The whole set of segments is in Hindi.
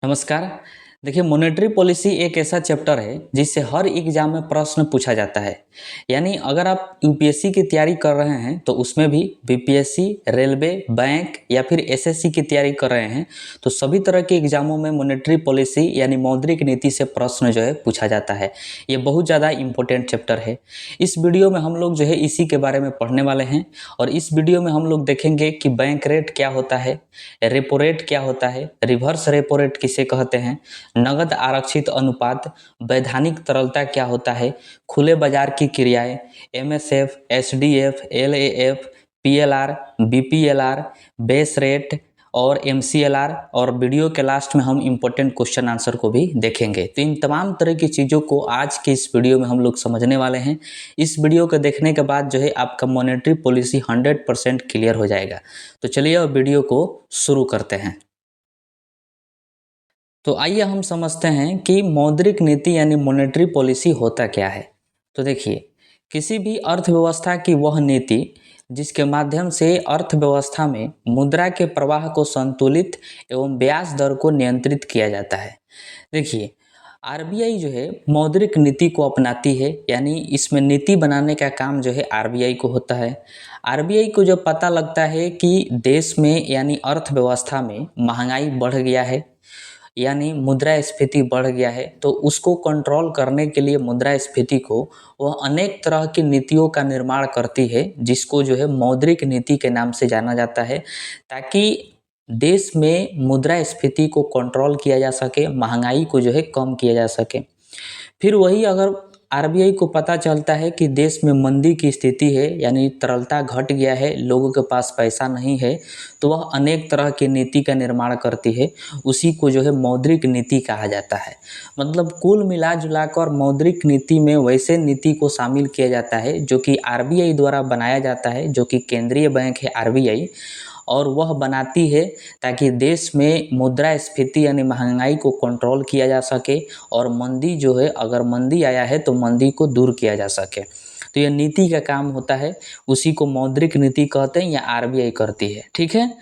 नमस्कार। देखिए, मॉनेटरी पॉलिसी एक ऐसा चैप्टर है जिससे हर एग्जाम में प्रश्न पूछा जाता है। यानी अगर आप यूपीएससी की तैयारी कर रहे हैं तो उसमें भी, बीपीएससी, रेलवे, बैंक या फिर एसएससी की तैयारी कर रहे हैं तो सभी तरह के एग्जामों में मॉनेटरी पॉलिसी यानी मौद्रिक नीति से प्रश्न जो है पूछा जाता है। ये बहुत ज़्यादा इंपॉर्टेंट चैप्टर है। इस वीडियो में हम लोग जो है इसी के बारे में पढ़ने वाले हैं और इस वीडियो में हम लोग देखेंगे कि बैंक रेट क्या होता है, रेपो रेट क्या होता है, रिवर्स रेपो रेट किसे कहते हैं, नगद आरक्षित अनुपात, वैधानिक तरलता क्या होता है, खुले बाजार की क्रियाएं, MSF, SDF, LAF, PLR, BPLR, base rate और एमसीएलआर, और वीडियो के लास्ट में हम इंपॉर्टेंट क्वेश्चन आंसर को भी देखेंगे। तो इन तमाम तरह की चीज़ों को आज के इस वीडियो में हम लोग समझने वाले हैं। इस वीडियो को देखने के बाद जो है आपका मॉनेटरी पॉलिसी 100% क्लियर हो जाएगा। तो चलिए अब वीडियो को शुरू करते हैं। तो आइए हम समझते हैं कि मौद्रिक नीति यानी मॉनेटरी पॉलिसी होता क्या है। तो देखिए, किसी भी अर्थव्यवस्था की वह नीति जिसके माध्यम से अर्थव्यवस्था में मुद्रा के प्रवाह को संतुलित एवं ब्याज दर को नियंत्रित किया जाता है। देखिए, आरबीआई जो है मौद्रिक नीति को अपनाती है, यानी इसमें नीति बनाने का काम जो है आरबीआई को होता है। आरबीआई को जब पता लगता है कि देश में यानी अर्थव्यवस्था में महंगाई बढ़ गया है, यानी मुद्रास्फीति बढ़ गया है, तो उसको कंट्रोल करने के लिए मुद्रास्फीति को वह अनेक तरह की नीतियों का निर्माण करती है, जिसको जो है मौद्रिक नीति के नाम से जाना जाता है, ताकि देश में मुद्रास्फीति को कंट्रोल किया जा सके, महंगाई को जो है कम किया जा सके। फिर वही अगर आरबीआई को पता चलता है कि देश में मंदी की स्थिति है, यानी तरलता घट गया है, लोगों के पास पैसा नहीं है, तो वह अनेक तरह की नीति का निर्माण करती है। उसी को जो है मौद्रिक नीति कहा जाता है। मतलब कुल मिला जुला कर मौद्रिक नीति में वैसे नीति को शामिल किया जाता है जो कि आरबीआई द्वारा बनाया जाता है, जो कि केंद्रीय बैंक है आरबीआई, और वह बनाती है ताकि देश में मुद्रास्फीति यानी महंगाई को कंट्रोल किया जा सके, और मंदी जो है, अगर मंदी आया है तो मंदी को दूर किया जा सके। तो यह नीति का काम होता है, उसी को मौद्रिक नीति कहते हैं या आरबीआई करती है। ठीक है।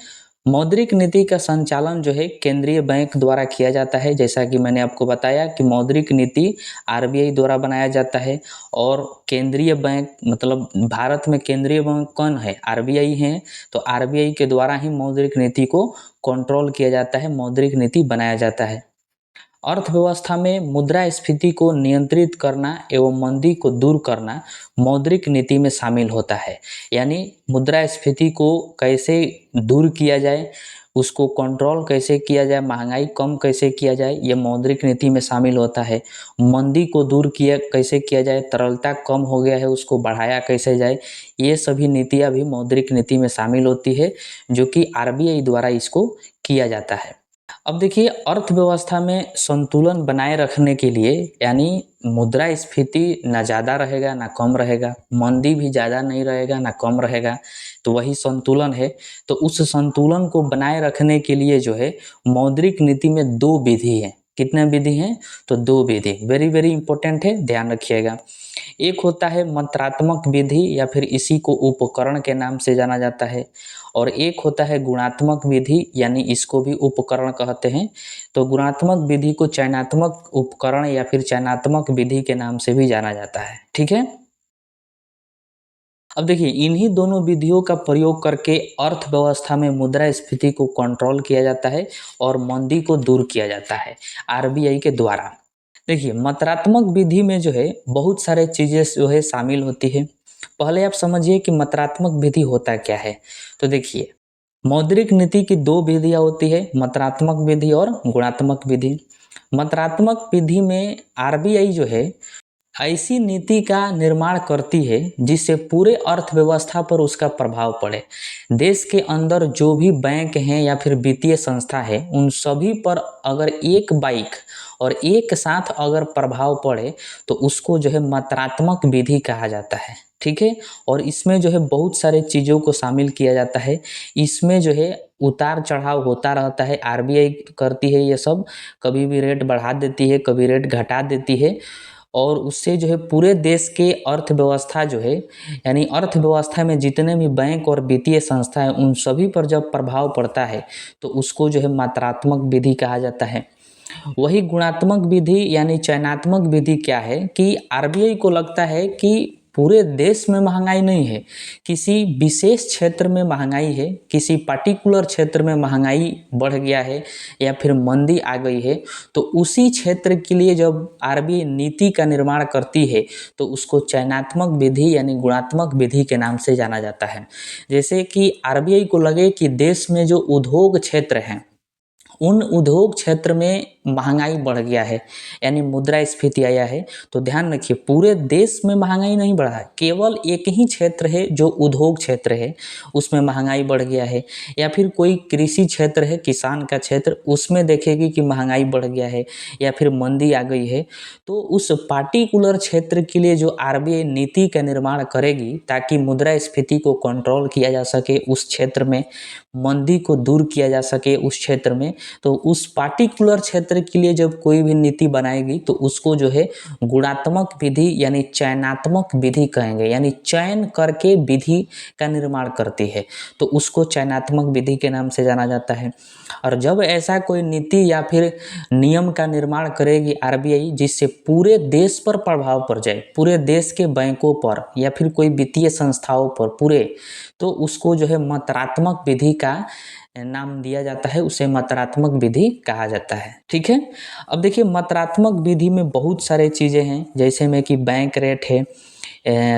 मौद्रिक नीति का संचालन जो है केंद्रीय बैंक द्वारा किया जाता है। जैसा कि मैंने आपको बताया कि मौद्रिक नीति आरबीआई द्वारा बनाया जाता है, और केंद्रीय बैंक मतलब भारत में केंद्रीय बैंक कौन है? आरबीआई है। तो आरबीआई के द्वारा ही मौद्रिक नीति को कंट्रोल किया जाता है, मौद्रिक नीति बनाया जाता है। अर्थव्यवस्था में मुद्रास्फीति को नियंत्रित करना एवं मंदी को दूर करना मौद्रिक नीति में शामिल होता है। यानी मुद्रास्फीति को कैसे दूर किया जाए, उसको कंट्रोल कैसे किया जाए, महंगाई कम कैसे किया जाए, ये मौद्रिक नीति में शामिल होता है। मंदी को दूर किया कैसे किया जाए, तरलता कम हो गया है उसको बढ़ाया कैसे जाए, ये सभी नीतियाँ भी मौद्रिक नीति में शामिल होती है, जो कि आरबीआई द्वारा इसको किया जाता है। अब देखिए, अर्थव्यवस्था में संतुलन बनाए रखने के लिए, यानी मुद्रास्फीति ना ज़्यादा रहेगा ना कम रहेगा, मंदी भी ज़्यादा नहीं रहेगा ना कम रहेगा, तो वही संतुलन है। तो उस संतुलन को बनाए रखने के लिए जो है मौद्रिक नीति में दो विधि है। कितने विधि हैं? तो दो विधि, वेरी वेरी इंपॉर्टेंट है, ध्यान रखिएगा। एक होता है मात्रात्मक विधि, या फिर इसी को उपकरण के नाम से जाना जाता है, और एक होता है गुणात्मक विधि, यानी इसको भी उपकरण कहते हैं। तो गुणात्मक विधि को चयनात्मक उपकरण या फिर चयनात्मक विधि के नाम से भी जाना जाता है। ठीक है। अब देखिए, इन्हीं दोनों विधियों का प्रयोग करके अर्थव्यवस्था में मुद्रास्फीति को कंट्रोल किया जाता है और मंदी को दूर किया जाता है आरबीआई के द्वारा। देखिए, मात्रात्मक विधि में जो है बहुत सारे चीज़ें जो है शामिल होती है। पहले आप समझिए कि मात्रात्मक विधि होता क्या है। तो देखिए, मौद्रिक नीति की दो विधियाँ होती है, मात्रात्मक विधि और गुणात्मक विधि। मात्रात्मक विधि में आरबीआई जो है ऐसी नीति का निर्माण करती है जिससे पूरे अर्थव्यवस्था पर उसका प्रभाव पड़े। देश के अंदर जो भी बैंक हैं या फिर वित्तीय संस्था है, उन सभी पर अगर एक बाइक और एक साथ अगर प्रभाव पड़े तो उसको जो है मात्रात्मक विधि कहा जाता है। ठीक है। और इसमें जो है बहुत सारे चीज़ों को शामिल किया जाता है। इसमें जो है उतार चढ़ाव होता रहता है, आरबीआई करती है ये सब, कभी भी रेट बढ़ा देती है, कभी रेट घटा देती है, और उससे जो है पूरे देश के अर्थव्यवस्था जो है, यानी अर्थव्यवस्था में जितने भी बैंक और वित्तीय संस्था हैं, उन सभी पर जब प्रभाव पड़ता है तो उसको जो है मात्रात्मक विधि कहा जाता है। वही गुणात्मक विधि यानी चयनात्मक विधि क्या है कि आरबीआई को लगता है कि पूरे देश में महंगाई नहीं है, किसी विशेष क्षेत्र में महंगाई है, किसी पार्टिकुलर क्षेत्र में महंगाई बढ़ गया है या फिर मंदी आ गई है, तो उसी क्षेत्र के लिए जब आरबीआई नीति का निर्माण करती है तो उसको चयनात्मक विधि यानी गुणात्मक विधि के नाम से जाना जाता है। जैसे कि आरबीआई को लगे कि देश में जो उद्योग क्षेत्र हैं उन उद्योग क्षेत्र में महंगाई बढ़ गया है यानी मुद्रास्फीति आया है, तो ध्यान रखिए पूरे देश में महंगाई नहीं बढ़ा है, केवल एक ही क्षेत्र है जो उद्योग क्षेत्र है उसमें महंगाई बढ़ गया है, या फिर कोई कृषि क्षेत्र है किसान का क्षेत्र उसमें देखेगी कि महंगाई बढ़ गया है या फिर मंदी आ गई है, तो उस पार्टिकुलर क्षेत्र के लिए जो आरबीआई नीति का निर्माण करेगी ताकि मुद्रास्फीति को कंट्रोल किया जा सके उस क्षेत्र में, मंदी को दूर किया जा सके उस क्षेत्र में, तो उस पार्टिकुलर क्षेत्र के लिए जब कोई भी नीति बनाएगी तो उसको जो है गुणात्मक विधि यानी चयनात्मक विधि कहेंगे, यानी चयन करके विधि का निर्माण करती है तो उसको चयनात्मक विधि के नाम से जाना जाता है। और जब ऐसा कोई नीति या फिर नियम का निर्माण करेगी आरबीआई जिससे पूरे देश पर प्रभाव पड़ जाए, पूरे देश के बैंकों पर या फिर कोई वित्तीय संस्थाओं पर पूरे, तो उसको जो है मात्रात्मक विधि का नाम दिया जाता है, उसे मात्रात्मक विधि कहा जाता है। ठीक है, अब देखिए मात्रात्मक विधि में बहुत सारे चीज़ें हैं जैसे में कि बैंक रेट है,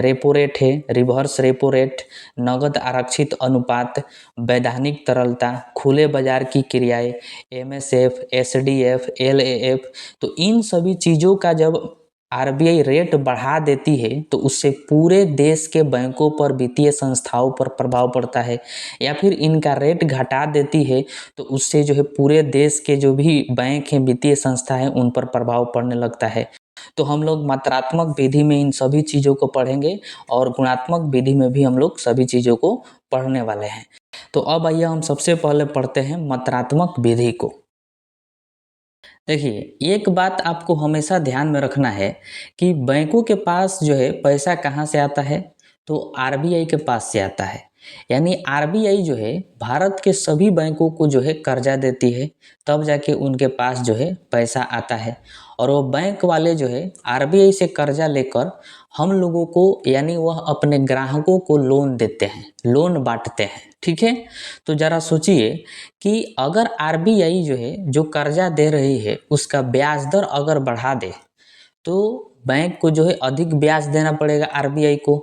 रेपो रेट है, रिवर्स रेपो रेट, नगद आरक्षित अनुपात, वैधानिक तरलता, खुले बाजार की क्रियाएं, एमएसएफ, एसडीएफ, एलएएफ, तो इन सभी चीज़ों का जब आरबीआई रेट बढ़ा देती है तो उससे पूरे देश के बैंकों पर वित्तीय संस्थाओं पर प्रभाव पड़ता है, या फिर इनका रेट घटा देती है तो उससे जो है पूरे देश के जो भी बैंक हैं वित्तीय संस्था हैं उन पर प्रभाव पड़ने लगता है। तो हम लोग मात्रात्मक विधि में इन सभी चीज़ों को पढ़ेंगे और गुणात्मक विधि में भी हम लोग सभी चीज़ों को पढ़ने वाले हैं। तो अब आइए हम सबसे पहले पढ़ते हैं मात्रात्मक विधि को। देखिए एक बात आपको हमेशा ध्यान में रखना है कि बैंकों के पास जो है पैसा कहाँ से आता है, तो आरबीआई के पास से आता है। यानी आरबीआई जो है भारत के सभी बैंकों को जो है कर्जा देती है, तब जाके उनके पास जो है पैसा आता है, और वो बैंक वाले जो है आरबीआई से कर्जा लेकर हम लोगों को यानी वह अपने ग्राहकों को लोन देते हैं, लोन बांटते हैं। ठीक है, तो ज़रा सोचिए कि अगर आरबीआई जो है जो कर्जा दे रही है उसका ब्याज दर अगर बढ़ा दे तो बैंक को जो है अधिक ब्याज देना पड़ेगा आरबीआई को,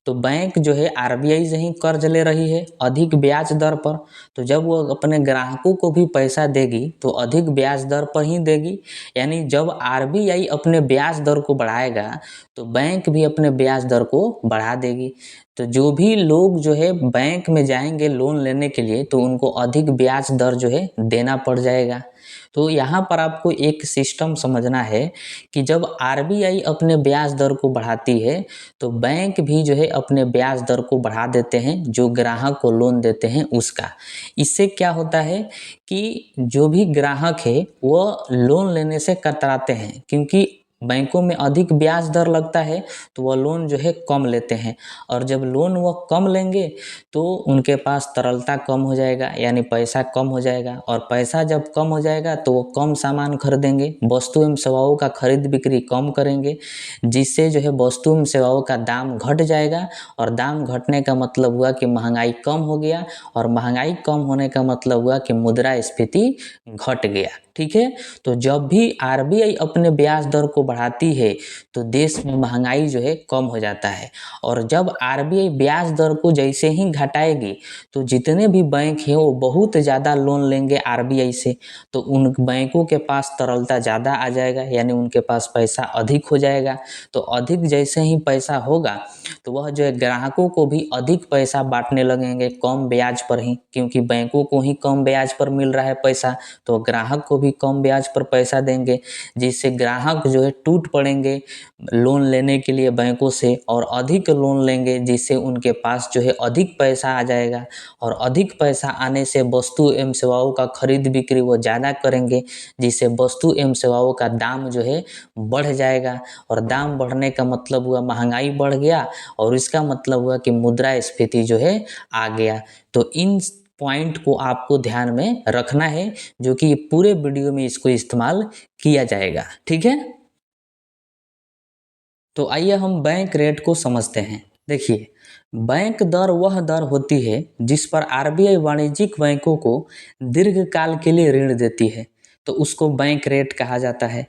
तो बैंक जो है आरबीआई से ही कर्ज ले रही है अधिक ब्याज दर पर, तो जब वो अपने ग्राहकों को भी पैसा देगी तो अधिक ब्याज दर पर ही देगी। यानी जब आरबीआई अपने ब्याज दर को बढ़ाएगा तो बैंक भी अपने ब्याज दर को बढ़ा देगी, तो जो भी लोग जो है बैंक में जाएंगे लोन लेने के लिए तो उनको अधिक ब्याज दर जो है देना पड़ जाएगा। तो यहाँ पर आपको एक सिस्टम समझना है कि जब आरबीआई अपने ब्याज दर को बढ़ाती है तो बैंक भी जो है अपने ब्याज दर को बढ़ा देते हैं जो ग्राहक को लोन देते हैं उसका। इससे क्या होता है कि जो भी ग्राहक है वो लोन लेने से कतराते हैं, क्योंकि बैंकों में अधिक ब्याज दर लगता है तो वह लोन जो है कम लेते हैं, और जब लोन वह कम लेंगे तो उनके पास तरलता कम हो जाएगा यानी पैसा कम हो जाएगा, और पैसा जब कम हो जाएगा तो वो कम सामान खरीदेंगे, वस्तु एवं सेवाओं का खरीद बिक्री कम करेंगे, जिससे जो है वस्तु एवं सेवाओं का दाम घट जाएगा, और दाम घटने का मतलब हुआ कि महंगाई कम हो गया, और महंगाई कम होने का मतलब हुआ कि मुद्रास्फीति घट गया। ठीक है, तो जब भी आरबीआई अपने ब्याज दर को बढ़ाती है तो देश में महंगाई जो है कम हो जाता है, और जब आरबीआई ब्याज दर को जैसे ही घटाएगी तो जितने भी बैंक हैं वो बहुत ज़्यादा लोन लेंगे आरबीआई से, तो उन बैंकों के पास तरलता ज़्यादा आ जाएगा यानी उनके पास पैसा अधिक हो जाएगा, तो अधिक जैसे ही पैसा होगा तो वह जो है ग्राहकों को भी अधिक पैसा बांटने लगेंगे कम ब्याज पर ही, क्योंकि बैंकों को ही कम ब्याज पर मिल रहा है पैसा तो ग्राहक को भी कम ब्याज पर पैसा देंगे, जिससे ग्राहक जो है टूट पड़ेंगे लोन लेने के लिए बैंकों से और अधिक लोन लेंगे, जिससे उनके पास जो है अधिक पैसा आ जाएगा, और अधिक पैसा आने से वस्तु एवं सेवाओं का खरीद बिक्री वो ज़्यादा करेंगे, जिससे वस्तु एवं सेवाओं का दाम जो है बढ़ जाएगा, और दाम बढ़ने का मतलब हुआ महंगाई बढ़ गया, और इसका मतलब हुआ कि मुद्रास्फीति जो है आ गया। तो इन पॉइंट को आपको ध्यान में रखना है, जो कि पूरे वीडियो में इसको इस्तेमाल किया जाएगा। ठीक है, तो आइए हम बैंक रेट को समझते हैं। देखिए, बैंक दर वह दर होती है जिस पर आरबीआई वाणिज्यिक बैंकों को दीर्घकाल के लिए ऋण देती है, तो उसको बैंक रेट कहा जाता है।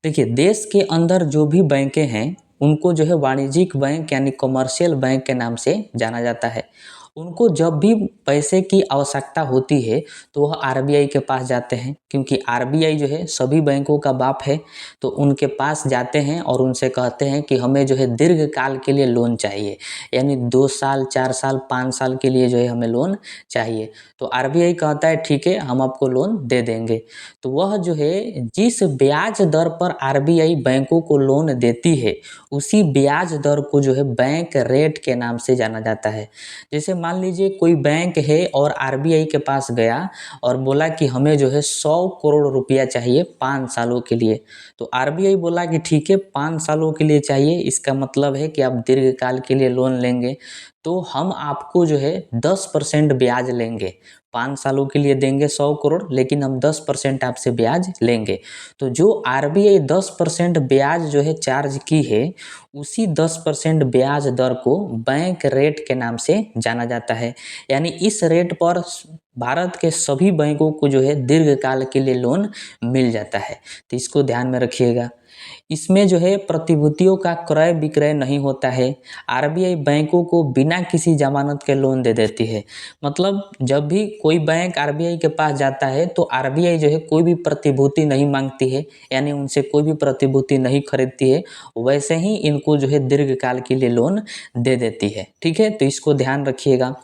देखिए, देश के अंदर जो भी बैंकें हैं उनको जो है वाणिज्यिक बैंक यानी कमर्शियल बैंक के नाम से जाना जाता है। उनको जब भी पैसे की आवश्यकता होती है तो वह आरबीआई के पास जाते हैं, क्योंकि आरबीआई जो है सभी बैंकों का बाप है। तो उनके पास जाते हैं और उनसे कहते हैं कि हमें जो है दीर्घकाल के लिए लोन चाहिए, यानी 2 साल 4 साल 5 साल के लिए जो है हमें लोन चाहिए। तो आरबीआई कहता है ठीक है, हम आपको लोन दे देंगे। तो वह जो है जिस ब्याज दर पर आरबीआई बैंकों को लोन देती है उसी ब्याज दर को जो है बैंक रेट के नाम से जाना जाता है। जैसे मान लीजिए कोई बैंक है और आरबीआई के पास गया और बोला कि हमें जो है 100 करोड़ रुपया चाहिए 5 सालों के लिए। तो आरबीआई बोला कि ठीक है, 5 सालों के लिए चाहिए, इसका मतलब है कि आप दीर्घकाल के लिए लोन लेंगे, तो हम आपको जो है 10% ब्याज लेंगे। 5 सालों के लिए देंगे 100 करोड़, लेकिन हम 10% आपसे ब्याज लेंगे। तो जो आरबीआई 10% ब्याज जो है चार्ज की है, उसी 10% ब्याज दर को बैंक रेट के नाम से जाना जाता है। यानी इस रेट पर भारत के सभी बैंकों को जो है दीर्घकाल के लिए लोन मिल जाता है। तो इसको ध्यान में रखिएगा। इसमें जो है प्रतिभूतियों का क्रय विक्रय नहीं होता है। आरबीआई बैंकों को बिना किसी जमानत के लोन दे देती है। मतलब जब भी कोई बैंक आरबीआई के पास जाता है तो आरबीआई जो है कोई भी प्रतिभूति नहीं मांगती है, यानी उनसे कोई भी प्रतिभूति नहीं खरीदती है। वैसे ही इनको जो है दीर्घकाल के लिए लोन दे देती है। ठीक है, तो इसको ध्यान रखिएगा।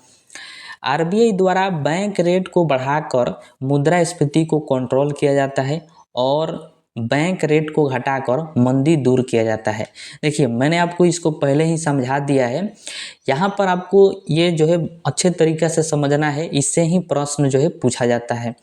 आरबीआई द्वारा बैंक रेट को बढ़ाकर मुद्रास्फीति को कंट्रोल किया जाता है और बैंक रेट को घटाकर मंदी दूर किया जाता है। देखिए, मैंने आपको इसको पहले ही समझा दिया है। यहाँ पर आपको ये जो है अच्छे तरीके से समझना है, इससे ही प्रश्न जो है पूछा जाता है।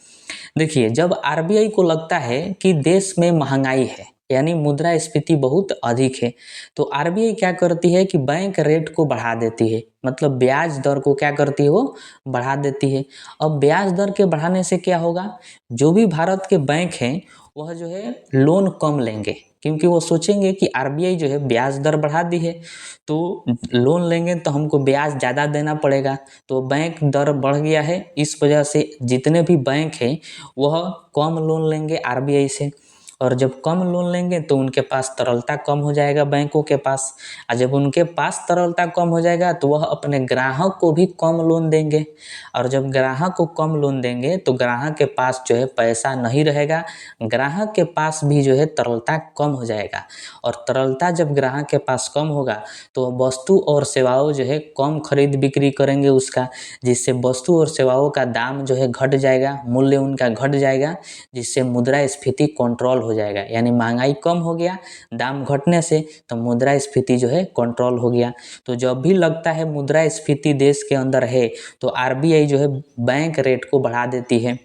देखिए, जब आरबीआई को लगता है कि देश में महंगाई है यानी मुद्रास्फीति बहुत अधिक है, तो आरबीआई क्या करती है कि बैंक रेट को बढ़ा देती है। मतलब ब्याज दर को क्या करती है, वो बढ़ा देती है। अब ब्याज दर के बढ़ाने से क्या होगा, जो भी भारत के बैंक हैं वह जो है लोन कम लेंगे, क्योंकि वो सोचेंगे कि आरबीआई जो है ब्याज दर बढ़ा दी है, तो लोन लेंगे तो हमको ब्याज ज़्यादा देना पड़ेगा। तो बैंक दर बढ़ गया है, इस वजह से जितने भी बैंक हैं वह कम लोन लेंगे आरबीआई से, और जब कम लोन लेंगे तो उनके पास तरलता कम हो जाएगा बैंकों के पास। और जब उनके पास तरलता कम हो जाएगा तो वह अपने ग्राहक को भी कम लोन देंगे, और जब ग्राहक को कम लोन देंगे तो ग्राहक के पास जो है पैसा नहीं रहेगा, ग्राहक के पास भी जो है तरलता कम हो जाएगा। और तरलता जब ग्राहक के पास कम होगा तो वस्तु और सेवाओं जो है कम खरीद बिक्री करेंगे उसका, जिससे वस्तु और सेवाओं का दाम जो है घट जाएगा, मूल्य उनका घट जाएगा, जिससे मुद्रास्फीति कंट्रोल हो जाएगा। यानी महंगाई कम हो गया दाम घटने से, तो मुद्रास्फीति जो है कंट्रोल हो गया। तो जब भी लगता है मुद्रास्फीति देश के अंदर है तो आरबीआई जो है बैंक रेट को बढ़ा देती है।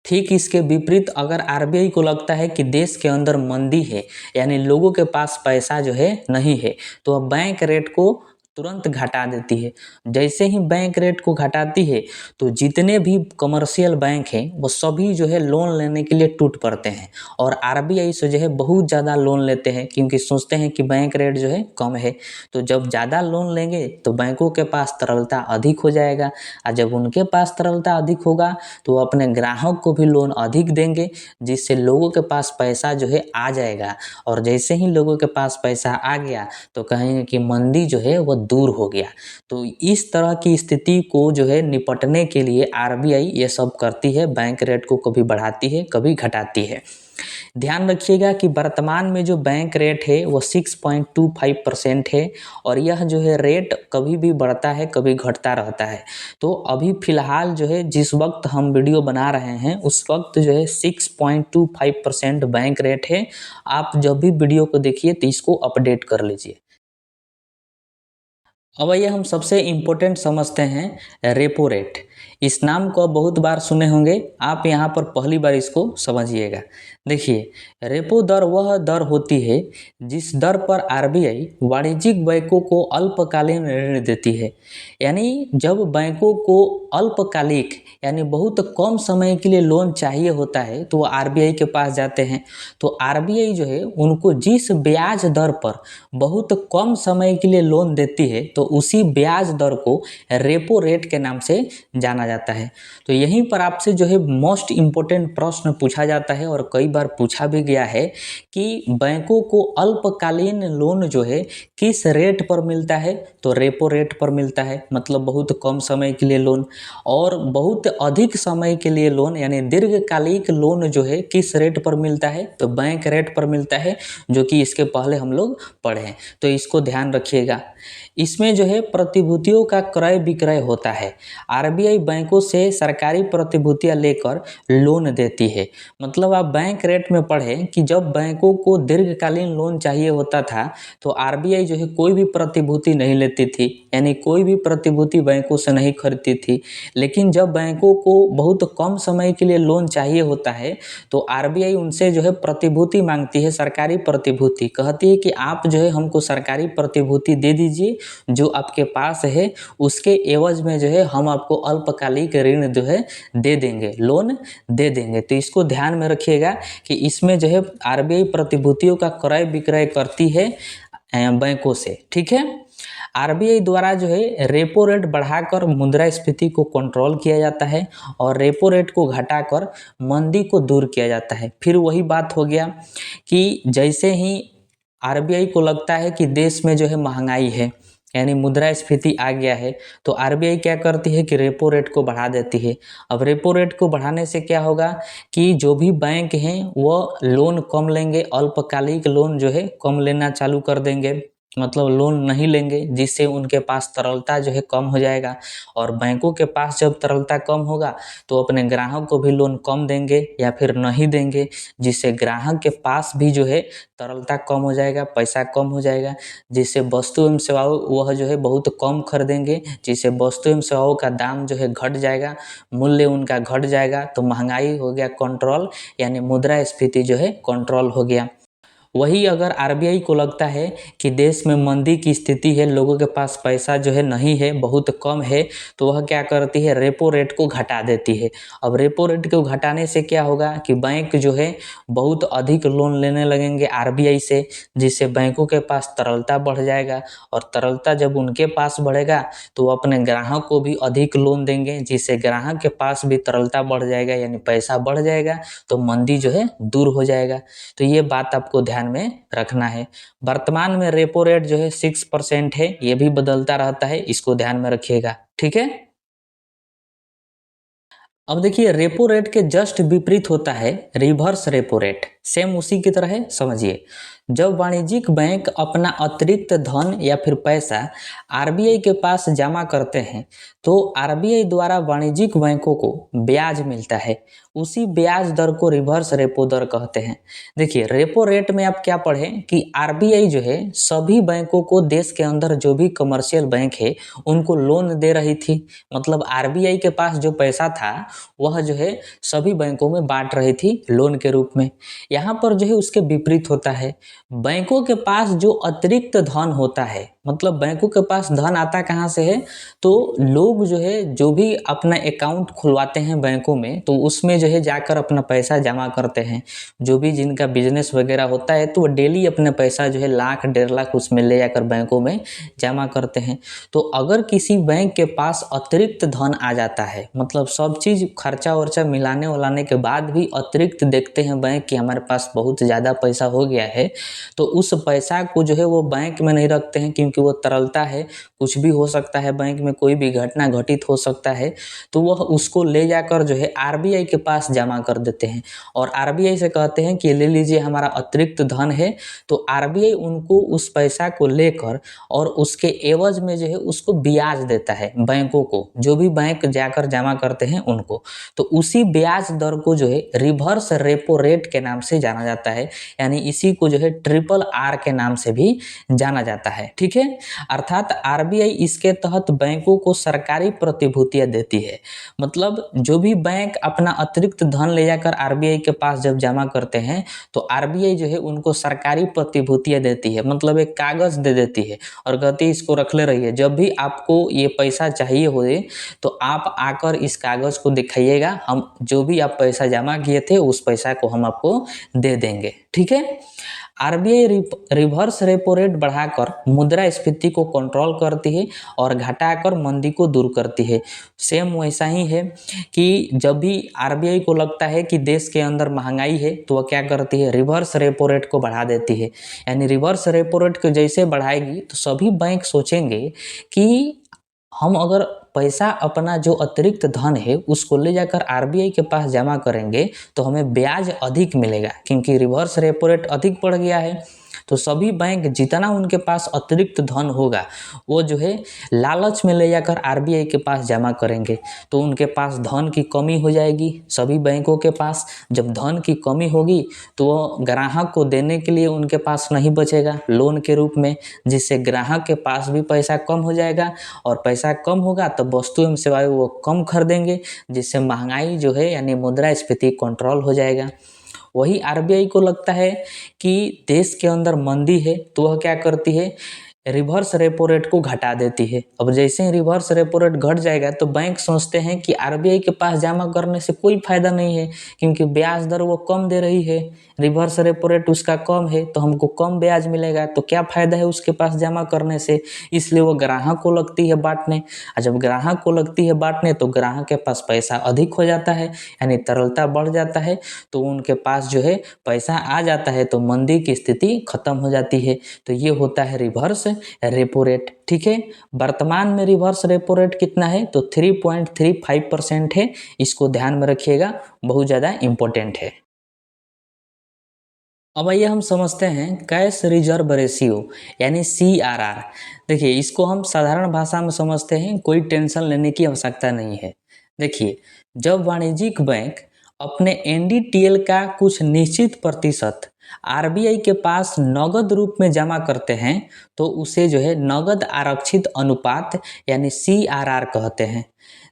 ठीक इसके विपरीत अगर आरबीआई को लगता है कि देश के अंदर मंदी है यानी लोगों के पास पैसा जो है नहीं है, तो वह बैंक रेट को तुरंत घटा देती है। जैसे ही बैंक रेट को घटाती है तो जितने भी कमर्शियल बैंक हैं वो सभी जो है लोन लेने के लिए टूट पड़ते हैं, और आरबीआई से जो है बहुत ज़्यादा लोन लेते हैं, क्योंकि सोचते हैं कि बैंक रेट जो है कम है। तो जब ज़्यादा लोन लेंगे तो बैंकों के पास तरलता अधिक हो जाएगा, और जब उनके पास तरलता अधिक होगा तो वो अपने ग्राहक को भी लोन अधिक देंगे, जिससे लोगों के पास पैसा जो है आ जाएगा। और जैसे ही लोगों के पास पैसा आ गया तो कहेंगे कि मंदी जो है वो दूर हो गया। तो इस तरह की स्थिति को जो है निपटने के लिए आरबीआई ये सब करती है, बैंक रेट को कभी बढ़ाती है कभी घटाती है। ध्यान रखिएगा कि वर्तमान में जो बैंक रेट है वो 6.25% है, और यह जो है रेट कभी भी बढ़ता है कभी घटता रहता है। तो अभी फ़िलहाल जो है जिस वक्त हम वीडियो बना रहे हैं उस वक्त जो है 6.25% बैंक रेट है। आप जब भी वीडियो को देखिए तो इसको अपडेट कर लीजिए। अब आइए हम सबसे इम्पोर्टेंट समझते हैं रेपो रेट। इस नाम को बहुत बार सुने होंगे, आप यहाँ पर पहली बार इसको समझिएगा। देखिए, रेपो दर वह दर होती है जिस दर पर आरबीआई वाणिज्यिक बैंकों को अल्पकालीन ऋण देती है। यानी जब बैंकों को अल्पकालिक यानी बहुत कम समय के लिए लोन चाहिए होता है तो वो आरबीआई के पास जाते हैं। तो आरबीआई जो है उनको जिस ब्याज दर पर बहुत कम समय के लिए लोन देती है तो उसी ब्याज दर को रेपो रेट के नाम से जाना जाता है। तो यहीं पर आपसे जो है मोस्ट इम्पोर्टेंट प्रश्न पूछा जाता है और कई बार पूछा भी गया है कि बैंकों को अल्पकालीन लोन जो है किस रेट पर मिलता है, तो रेपो रेट पर मिलता है, मतलब बहुत कम समय के लिए लोन। और बहुत अधिक समय के लिए लोन यानी दीर्घकालिक लोन जो है किस रेट पर मिलता है, तो बैंक रेट पर मिलता है, जो कि इसके पहले हम लोग पढ़े हैं। तो इसको ध्यान रखिएगा। इसमें जो है प्रतिभूतियों का क्रय विक्रय होता है। आरबीआई बैंकों से सरकारी प्रतिभूतियां लेकर लोन देती है। मतलब आप बैंक रेट में पढ़ें कि जब बैंकों को दीर्घकालीन लोन चाहिए होता था तो आरबीआई जो है कोई भी प्रतिभूति नहीं लेती थी, यानी कोई भी प्रतिभूति बैंकों से नहीं खरीदती थी। लेकिन जब बैंकों को बहुत कम समय के लिए लोन चाहिए होता है तो आरबीआई उनसे जो है प्रतिभूति मांगती है, सरकारी प्रतिभूति। कहती है कि आप जो है हमको सरकारी प्रतिभूति दे दीजिए जो आपके पास है, उसके एवज में जो है हम आपको अल्पकालिक ऋण जो है दे देंगे, लोन दे देंगे। तो इसको ध्यान में रखिएगा कि इसमें जो है आरबीआई प्रतिभूतियों का क्रय विक्रय करती है बैंकों से। ठीक है। आरबीआई द्वारा जो है रेपो रेट बढ़ाकर मुद्रास्फीति को कंट्रोल किया जाता है और रेपो रेट को घटाकर मंदी को दूर किया जाता है। फिर वही बात हो गया कि जैसे ही आरबीआई को लगता है कि देश में जो है महंगाई है यानी मुद्रास्फीति आ गया है तो आरबीआई क्या करती है कि रेपो रेट को बढ़ा देती है। अब रेपो रेट को बढ़ाने से क्या होगा कि जो भी बैंक हैं वो लोन कम लेंगे, अल्पकालिक लोन जो है कम लेना चालू कर देंगे, मतलब लोन नहीं लेंगे, जिससे उनके पास तरलता जो है कम हो जाएगा। और बैंकों के पास जब तरलता कम होगा तो अपने ग्राहक को भी लोन कम देंगे या फिर नहीं देंगे, जिससे ग्राहक के पास भी जो है तरलता कम हो जाएगा, पैसा कम हो जाएगा, जिससे वस्तु एवं सेवाओं वह जो है बहुत कम खरीदेंगे, जिससे वस्तु एवं सेवाओं का दाम जो है घट जाएगा, मूल्य उनका घट जाएगा। तो महंगाई हो गया कंट्रोल, यानी मुद्रास्फीति जो है कंट्रोल हो गया। वही अगर आरबीआई को लगता है कि देश में मंदी की स्थिति है, लोगों के पास पैसा जो है नहीं है, बहुत कम है, तो वह क्या करती है, रेपो रेट को घटा देती है। अब रेपो रेट को घटाने से क्या होगा कि बैंक जो है बहुत अधिक लोन लेने लगेंगे आरबीआई से, जिससे बैंकों के पास तरलता बढ़ जाएगा। और तरलता जब उनके पास बढ़ेगा तो वो अपने ग्राहक को भी अधिक लोन देंगे, जिससे ग्राहक के पास भी तरलता बढ़ जाएगा, यानी पैसा बढ़ जाएगा, तो मंदी जो है दूर हो जाएगा। तो ये बात आपको ध्यान में रखना है। वर्तमान में रेपो रेट जो है 6% है, ये भी बदलता रहता है, इसको ध्यान में रखिएगा। ठीक है। अब देखिए, रेपो रेट के जस्ट विपरीत होता है रिवर्स रेपो रेट। सेम उसी की तरह है, समझिए। जब वाणिज्यिक बैंक अपना अतिरिक्त धन या फिर पैसा आरबीआई के पास जमा करते हैं तो आरबीआई द्वारा वाणिज्यिक बैंकों को ब्याज मिलता है। उसी ब्याज दर को रिवर्स रेपो दर कहते हैं। देखिए, रेपो रेट में आप क्या पढ़ें कि आरबीआई जो है सभी बैंकों को, देश के अंदर जो भी कमर्शियल बैंक है उनको लोन दे रही थी। मतलब आरबीआई के पास जो पैसा था वह जो है सभी बैंकों में बांट रही थी लोन के रूप में। यहाँ पर जो है उसके विपरीत होता है। बैंकों के पास जो अतिरिक्त धन होता है, मतलब बैंकों के पास धन आता कहाँ से है, तो लोग जो है जो भी अपना अकाउंट खुलवाते हैं बैंकों में तो उसमें जो है जाकर अपना पैसा जमा करते हैं। जो भी जिनका बिजनेस वगैरह होता है तो वो डेली अपना पैसा जो है 1,00,000 1,50,000 उसमें ले जाकर बैंकों में जमा करते हैं। तो अगर किसी बैंक के पास अतिरिक्त धन आ जाता है, मतलब सब चीज़ खर्चा वर्चा मिलाने उलाने के बाद भी अतिरिक्त देखते हैं बैंक कि हमारे पास बहुत ज़्यादा पैसा हो गया है, तो उस पैसा को जो है वो बैंक में नहीं रखते हैं, क्योंकि वो तरलता है, कुछ भी हो सकता है, बैंक में कोई भी घटना घटित हो सकता है। तो वह उसको ले जाकर जो है आरबीआई के पास जमा कर देते हैं और आरबीआई से कहते हैं कि ले लीजिए, हमारा अतिरिक्त धन है। तो आरबीआई उनको उस पैसा को लेकर और उसके एवज में जो है उसको ब्याज देता है बैंकों को, जो भी बैंक जाकर जमा करते हैं उनको। तो उसी ब्याज दर को जो है रिवर्स रेपो रेट के नाम से जाना जाता है, यानी इसी को जो है ट्रिपल आर के नाम से भी जाना जाता है। ठीक है। है। अर्थात आरबीआई इसके तहत बैंकों को सरकारी प्रतिभूतियां देती है। मतलब जो भी बैंक अपना अतिरिक्त धन ले जाकर आरबीआई के पास जब जमा करते हैं तो आरबीआई जो है उनको सरकारी प्रतिभूतियां देती है, मतलब एक कागज दे देती है और कहती है इसको रख ले रहिए, जब भी आपको ये पैसा चाहिए होए तो आप आकर इस कागज को दिखाइएगा, हम जो भी आप पैसा जमा किए थे उस पैसा को हम आपको दे देंगे। ठीक है। आरबीआई रिवर्स रेपो रेट बढ़ाकर मुद्रास्फीति को कंट्रोल करती है और घटाकर मंदी को दूर करती है। सेम वैसा ही है कि जब भी आरबीआई को लगता है कि देश के अंदर महंगाई है तो वह क्या करती है, रिवर्स रेपो रेट को बढ़ा देती है। यानी रिवर्स रेपो रेट को जैसे बढ़ाएगी तो सभी बैंक सोचेंगे कि हम अगर पैसा अपना जो अतिरिक्त धन है उसको ले जाकर आरबीआई के पास जमा करेंगे तो हमें ब्याज अधिक मिलेगा, क्योंकि रिवर्स रेपो रेट अधिक बढ़ गया है। तो सभी बैंक जितना उनके पास अतिरिक्त धन होगा वो जो है लालच में ले जाकर आरबीआई के पास जमा करेंगे, तो उनके पास धन की कमी हो जाएगी। सभी बैंकों के पास जब धन की कमी होगी तो वो ग्राहक को देने के लिए उनके पास नहीं बचेगा लोन के रूप में, जिससे ग्राहक के पास भी पैसा कम हो जाएगा और पैसा कम होगा तो वस्तु एवं सेवाएं वो कम खरीदेंगे, जिससे महंगाई जो है यानी मुद्रास्फीति कंट्रोल हो जाएगा। वही आरबीआई को लगता है कि देश के अंदर मंदी है तो वह क्या करती है, रिवर्स रेपो रेट को घटा देती है। अब जैसे ही रिवर्स रेपो रेट घट जाएगा तो बैंक सोचते हैं कि आरबीआई के पास जमा करने से कोई फायदा नहीं है, क्योंकि ब्याज दर वो कम दे रही है, रिवर्स रेपो रेट उसका कम है तो हमको कम ब्याज मिलेगा, तो क्या फायदा है उसके पास जमा करने से। इसलिए वो ग्राहक को लगती है बांटने, और जब ग्राहक को लगती है बांटने तो ग्राहक के पास पैसा अधिक हो जाता है, यानी तरलता बढ़ जाता है, तो उनके पास जो है पैसा आ जाता है तो मंदी की स्थिति खत्म हो जाती है। तो ये होता है रिवर्स रेपो रेट। ठीक है। वर्तमान में रिवर्स रेपो रेट कितना है तो 3.35% है, इसको ध्यान में रखिएगा, बहुत ज़्यादा इम्पोर्टेंट है। अब आइए हम समझते हैं कैश रिजर्व रेशियो यानी सीआरआर। देखिए इसको हम साधारण भाषा में समझते हैं, कोई टेंशन लेने की आवश्यकता नहीं है। देखिए जब वाणिज्यिक बैंक अपने एनडीटीएल का कुछ निश्चित प्रतिशत आरबीआई के पास नगद रूप में जमा करते हैं तो उसे जो है नगद आरक्षित अनुपात यानी सीआरआर कहते हैं।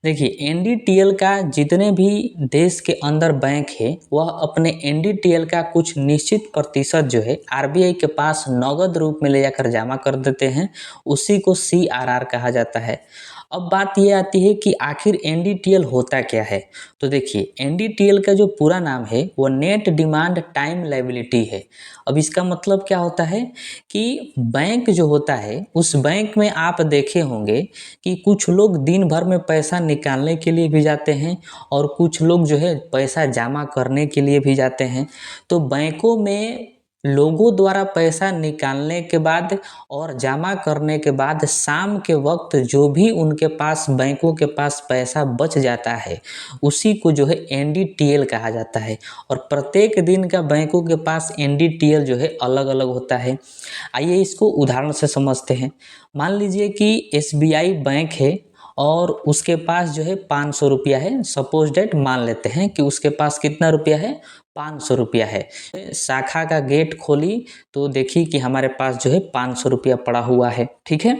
देखिए एनडीटीएल का जितने भी देश के अंदर बैंक है वह अपने एनडीटीएल का कुछ निश्चित प्रतिशत जो है आरबीआई के पास नगद रूप में ले जाकर जमा कर देते हैं, उसी को सीआरआर कहा जाता है। अब बात यह आती है कि आखिर एनडीटीएल होता क्या है। तो देखिए एनडीटीएल का जो पूरा नाम है वो नेट डिमांड टाइम लायबिलिटी है। अब इसका मतलब क्या होता है कि बैंक जो होता है उस बैंक में आप देखे होंगे कि कुछ लोग दिन भर में पैसा निकालने के लिए भी जाते हैं और कुछ लोग जो है पैसा जमा करने के लिए भी जाते हैं। तो बैंकों में लोगों द्वारा पैसा निकालने के बाद और जमा करने के बाद शाम के वक्त जो भी उनके पास बैंकों के पास पैसा बच जाता है उसी को जो है एनडीटीएल कहा जाता है। और प्रत्येक दिन का बैंकों के पास एनडीटीएल जो है अलग अलग होता है। आइए इसको उदाहरण से समझते हैं। मान लीजिए कि एसबीआई बैंक है और उसके पास जो है 500 रुपया है। सपोज डेट मान लेते हैं कि उसके पास कितना रुपया है, 500 रुपया है। शाखा का गेट खोली तो देखी कि हमारे पास जो है 500 रुपया पड़ा हुआ है। ठीक है।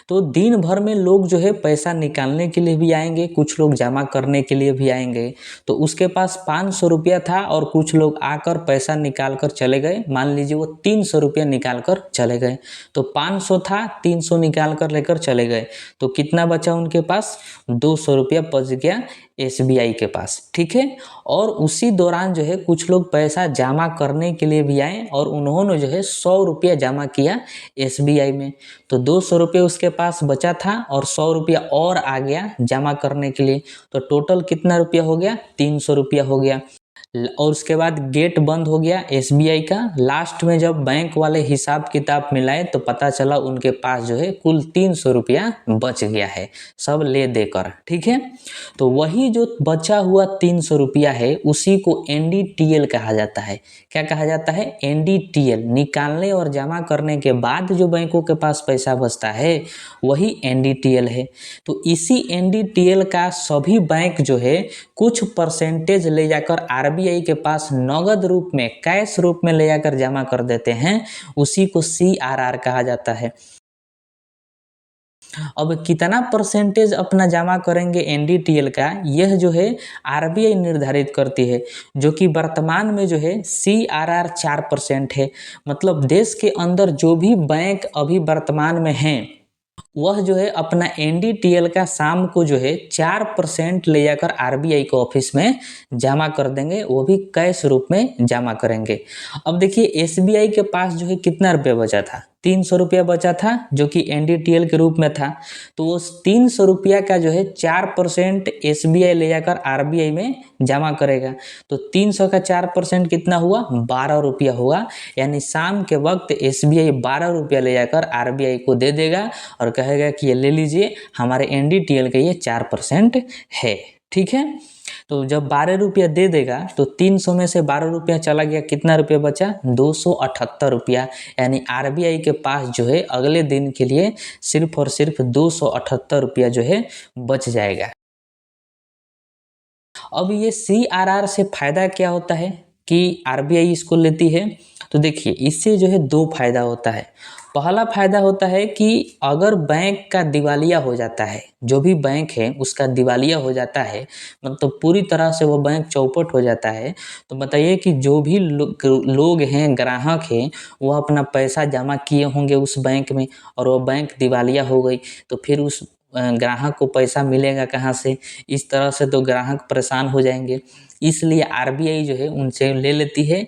तो दिन भर में लोग जो है पैसा निकालने के लिए भी आएंगे, कुछ लोग जमा करने के लिए भी आएंगे। तो उसके पास 500 रुपया था और कुछ लोग आकर पैसा निकाल कर चले गए। मान लीजिए वो 300 रुपया निकाल कर चले गए। तो 500 था, 300 निकाल कर लेकर चले गए, तो कितना बचा उनके पास, 200 रुपया बच गया एसबीआई के पास। ठीक है। और उसी दौरान जो है कुछ लोग पैसा जमा करने के लिए भी आए और उन्होंने जो है 100 रुपया जमा किया एसबीआई में। तो 200 रुपये उसके पास बचा था और 100 रुपया और आ गया जमा करने के लिए। तो टोटल कितना रुपया हो गया, 300 रुपया हो गया। और उसके बाद गेट बंद हो गया एसबीआई का। लास्ट में जब बैंक वाले हिसाब किताब मिलाए तो पता चला उनके पास जो है कुल 300 रुपया बच गया है, सब ले देकर। ठीक है। तो वही जो बचा हुआ 300 रुपया है उसी को एनडीटीएल कहा जाता है। क्या कहा जाता है, एनडीटीएल। निकालने और जमा करने के बाद जो बैंकों के पास पैसा बचता है वही एनडीटीएल है। तो इसी एनडीटीएल का सभी बैंक जो है कुछ परसेंटेज ले जाकर आरबीआई के पास नगद रूप में, कैश रूप में ले जाकर जमा कर देते हैं, उसी को सीआरआर कहा जाता है। अब कितना परसेंटेज अपना जमा करेंगे एनडीटीएल का, यह जो है आरबीआई निर्धारित करती है, जो कि वर्तमान में जो है सीआरआर 4% है। मतलब देश के अंदर जो भी बैंक अभी वर्तमान में हैं, वह जो है अपना एनडीटीएल का शाम को जो है 4% ले जाकर आरबीआई के ऑफिस में जमा कर देंगे, वो भी कैश रूप में जमा करेंगे। अब देखिए एसबीआई के पास जो है कितना रुपया बचा था, 300 रुपया बचा था, जो कि एनडीटीएल के रूप में था। तो उस 300 रुपया का जो है 4% एसबीआई ले जाकर आरबीआई में जमा करेगा। तो 300 का 4% कितना हुआ, 12 रुपया हुआ। यानी शाम के वक्त एसबीआई 12 रुपया ले जाकर आरबीआई को दे देगा और कहेगा कि ये ले लीजिए, हमारे एनडीटीएल का ये 4% है। ठीक है, तो जब 12 रुपया दे देगा तो 300 में से 12 रुपया चला गया, कितना रुपया बचा, 278 रुपया। यानी आरबीआई के पास जो है अगले दिन के लिए सिर्फ और सिर्फ 278 रुपया जो है बच जाएगा। अब ये सीआरआर से फायदा क्या होता है कि आरबीआई इसको लेती है। तो देखिए इससे जो है दो फायदा होता है। पहला फायदा होता है कि अगर बैंक का दिवालिया हो जाता है, जो भी बैंक है उसका दिवालिया हो जाता है, मतलब पूरी तरह से वो बैंक चौपट हो जाता है, तो बताइए कि जो भी लोग हैं, ग्राहक हैं, वो अपना पैसा जमा किए होंगे उस बैंक में और वो बैंक दिवालिया हो गई, तो फिर उस ग्राहक को पैसा मिलेगा कहाँ से। इस तरह से तो ग्राहक परेशान हो जाएंगे। इसलिए आरबीआई जो है उनसे ले लेती है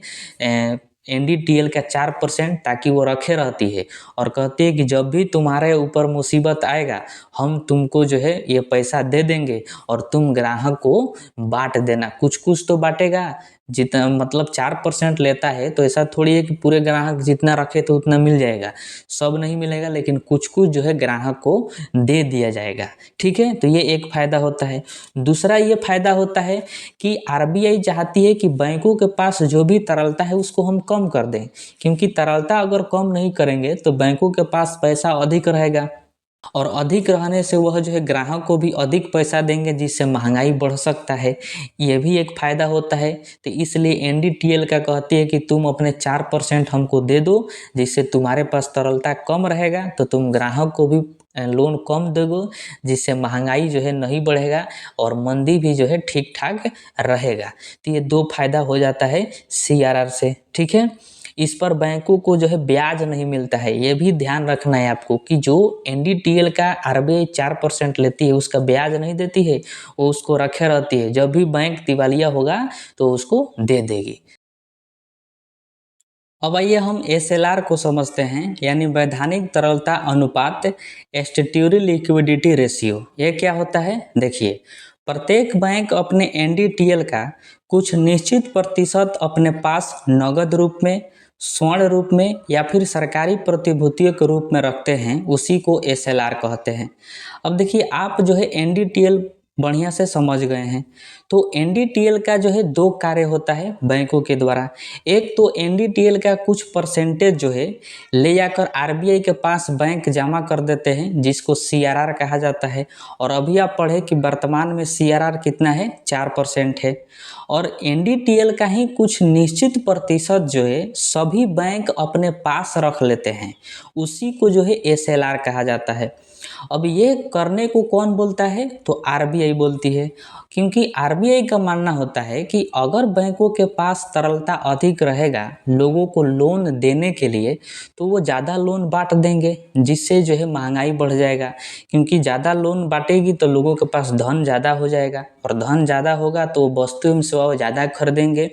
एनडीटीएल का 4%, ताकि वो रखे रहती है और कहती है कि जब भी तुम्हारे ऊपर मुसीबत आएगा हम तुमको जो है ये पैसा दे देंगे और तुम ग्राहक को बांट देना। कुछ कुछ तो बांटेगा, जितना मतलब 4% लेता है तो ऐसा थोड़ी है कि पूरे ग्राहक जितना रखे तो उतना मिल जाएगा, सब नहीं मिलेगा, लेकिन कुछ कुछ जो है ग्राहक को दे दिया जाएगा। ठीक है, तो ये एक फायदा होता है। दूसरा ये फायदा होता है कि आरबीआई चाहती है कि बैंकों के पास जो भी तरलता है उसको हम कम कर दें, क्योंकि तरलता अगर कम नहीं करेंगे तो बैंकों के पास पैसा अधिक रहेगा और अधिक रहने से वह जो है ग्राहक को भी अधिक पैसा देंगे, जिससे महंगाई बढ़ सकता है। ये भी एक फ़ायदा होता है। तो इसलिए एनडीटीएल का कहती है कि तुम अपने 4% हमको दे दो, जिससे तुम्हारे पास तरलता कम रहेगा, तो तुम ग्राहक को भी लोन कम दोगे, जिससे महंगाई जो है नहीं बढ़ेगा और मंदी भी जो है ठीक ठाक रहेगा। तो ये दो फायदा हो जाता है सीआरआर से। ठीक है, इस पर बैंकों को जो है ब्याज नहीं मिलता है। ये भी ध्यान रखना है आपको कि जो एनडीटीएल का आरबीआई 4% लेती है उसका ब्याज नहीं देती है, वो उसको रखे रहती है। जब भी बैंक दिवालिया होगा तो उसको दे देगी। अब आइए हम एसएलआर को समझते हैं, यानी वैधानिक तरलता अनुपात, स्टैट्यूटरी लिक्विडिटी रेशियो। ये क्या होता है, देखिए प्रत्येक बैंक अपने एनडीटीएल का कुछ निश्चित प्रतिशत अपने पास नगद रूप में, स्वर्ण रूप में या फिर सरकारी प्रतिभूतियों के रूप में रखते हैं, उसी को एसएलआर कहते हैं। अब देखिए आप जो है एनडीटीएल बढ़िया से समझ गए हैं। तो एनडीटीएल का जो है दो कार्य होता है बैंकों के द्वारा। एक तो एनडीटीएल का कुछ परसेंटेज जो है ले जाकर आरबीआई के पास बैंक जमा कर देते हैं, जिसको सीआरआर कहा जाता है। और अभी आप पढ़े कि वर्तमान में सीआरआर कितना है, 4% है। और एनडीटीएल का ही कुछ निश्चित प्रतिशत जो है सभी बैंक अपने पास रख लेते हैं, उसी को जो है एसएलआर कहा जाता है। अब ये करने को कौन बोलता है, तो आरबीआई बोलती है, क्योंकि आरबीआई का मानना होता है कि अगर बैंकों के पास तरलता अधिक रहेगा लोगों को लोन देने के लिए, तो वो ज़्यादा लोन बांट देंगे, जिससे जो है महंगाई बढ़ जाएगा। क्योंकि ज़्यादा लोन बांटेगी तो लोगों के पास धन ज़्यादा हो जाएगा, और धन ज़्यादा होगा तो वस्तु एवं सेवा ज़्यादा खरीदेंगे,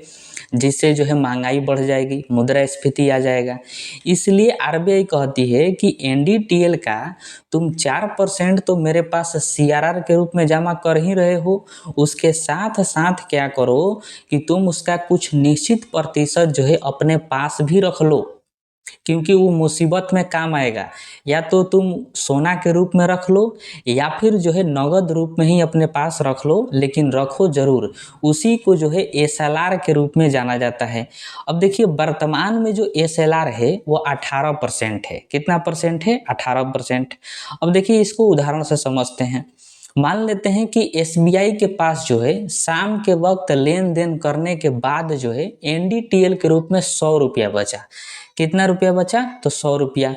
जिससे जो है महंगाई बढ़ जाएगी, मुद्रास्फीति आ जाएगा। इसलिए आरबीआई कहती है कि एनडीटीएल का तुम 4% तो मेरे पास सीआरआर के रूप में जमा कर ही रहे हो, उसके साथ साथ क्या करो कि तुम उसका कुछ निश्चित प्रतिशत जो है अपने पास भी रख लो, क्योंकि वो मुसीबत में काम आएगा। या तो तुम सोना के रूप में रख लो या फिर जो है नगद रूप में ही अपने पास रख लो, लेकिन रखो जरूर। उसी को जो है एसएलआर के रूप में जाना जाता है। अब देखिए वर्तमान में जो एसएलआर है वो 18% है। कितना परसेंट है, 18%। अब देखिए इसको उदाहरण से समझते हैं। मान लेते हैं कि एसबीआई के पास जो है शाम के वक्त लेन देन करने के बाद जो है एनडीटीएल के रूप में 100 रुपया बचा। कितना रुपया बचा, तो 100 रुपया।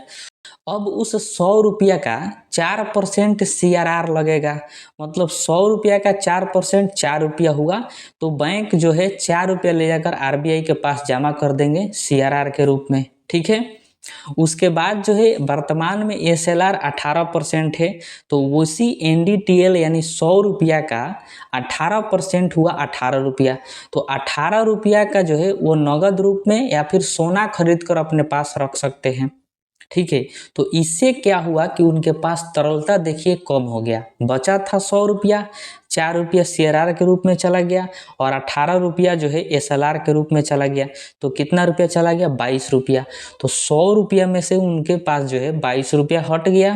अब उस 100 रुपया का 4% CRR लगेगा। मतलब 100 रुपया का 4% 4 रुपया हुआ, तो बैंक जो है 4 रुपया ले जाकर RBI के पास जमा कर देंगे CRR के रूप में। ठीक है, उसके बाद जो है वर्तमान में SLR 18% है, तो उसी NDTL यानी 100 रुपया का 18% हुआ 18 रुपया। तो 18 रुपया का जो है वो नगद रूप में या फिर सोना खरीद कर अपने पास रख सकते हैं। ठीक है, तो इससे क्या हुआ कि उनके पास तरलता देखिए कम हो गया। बचा था 100 रुपया, 4 रुपया CRR के रूप में चला गया और 18 रुपया जो है SLR के रूप में चला गया। तो कितना रुपया चला गया? 22 रुपया। तो 100 रुपया में से उनके पास जो है 22 रुपया हट गया।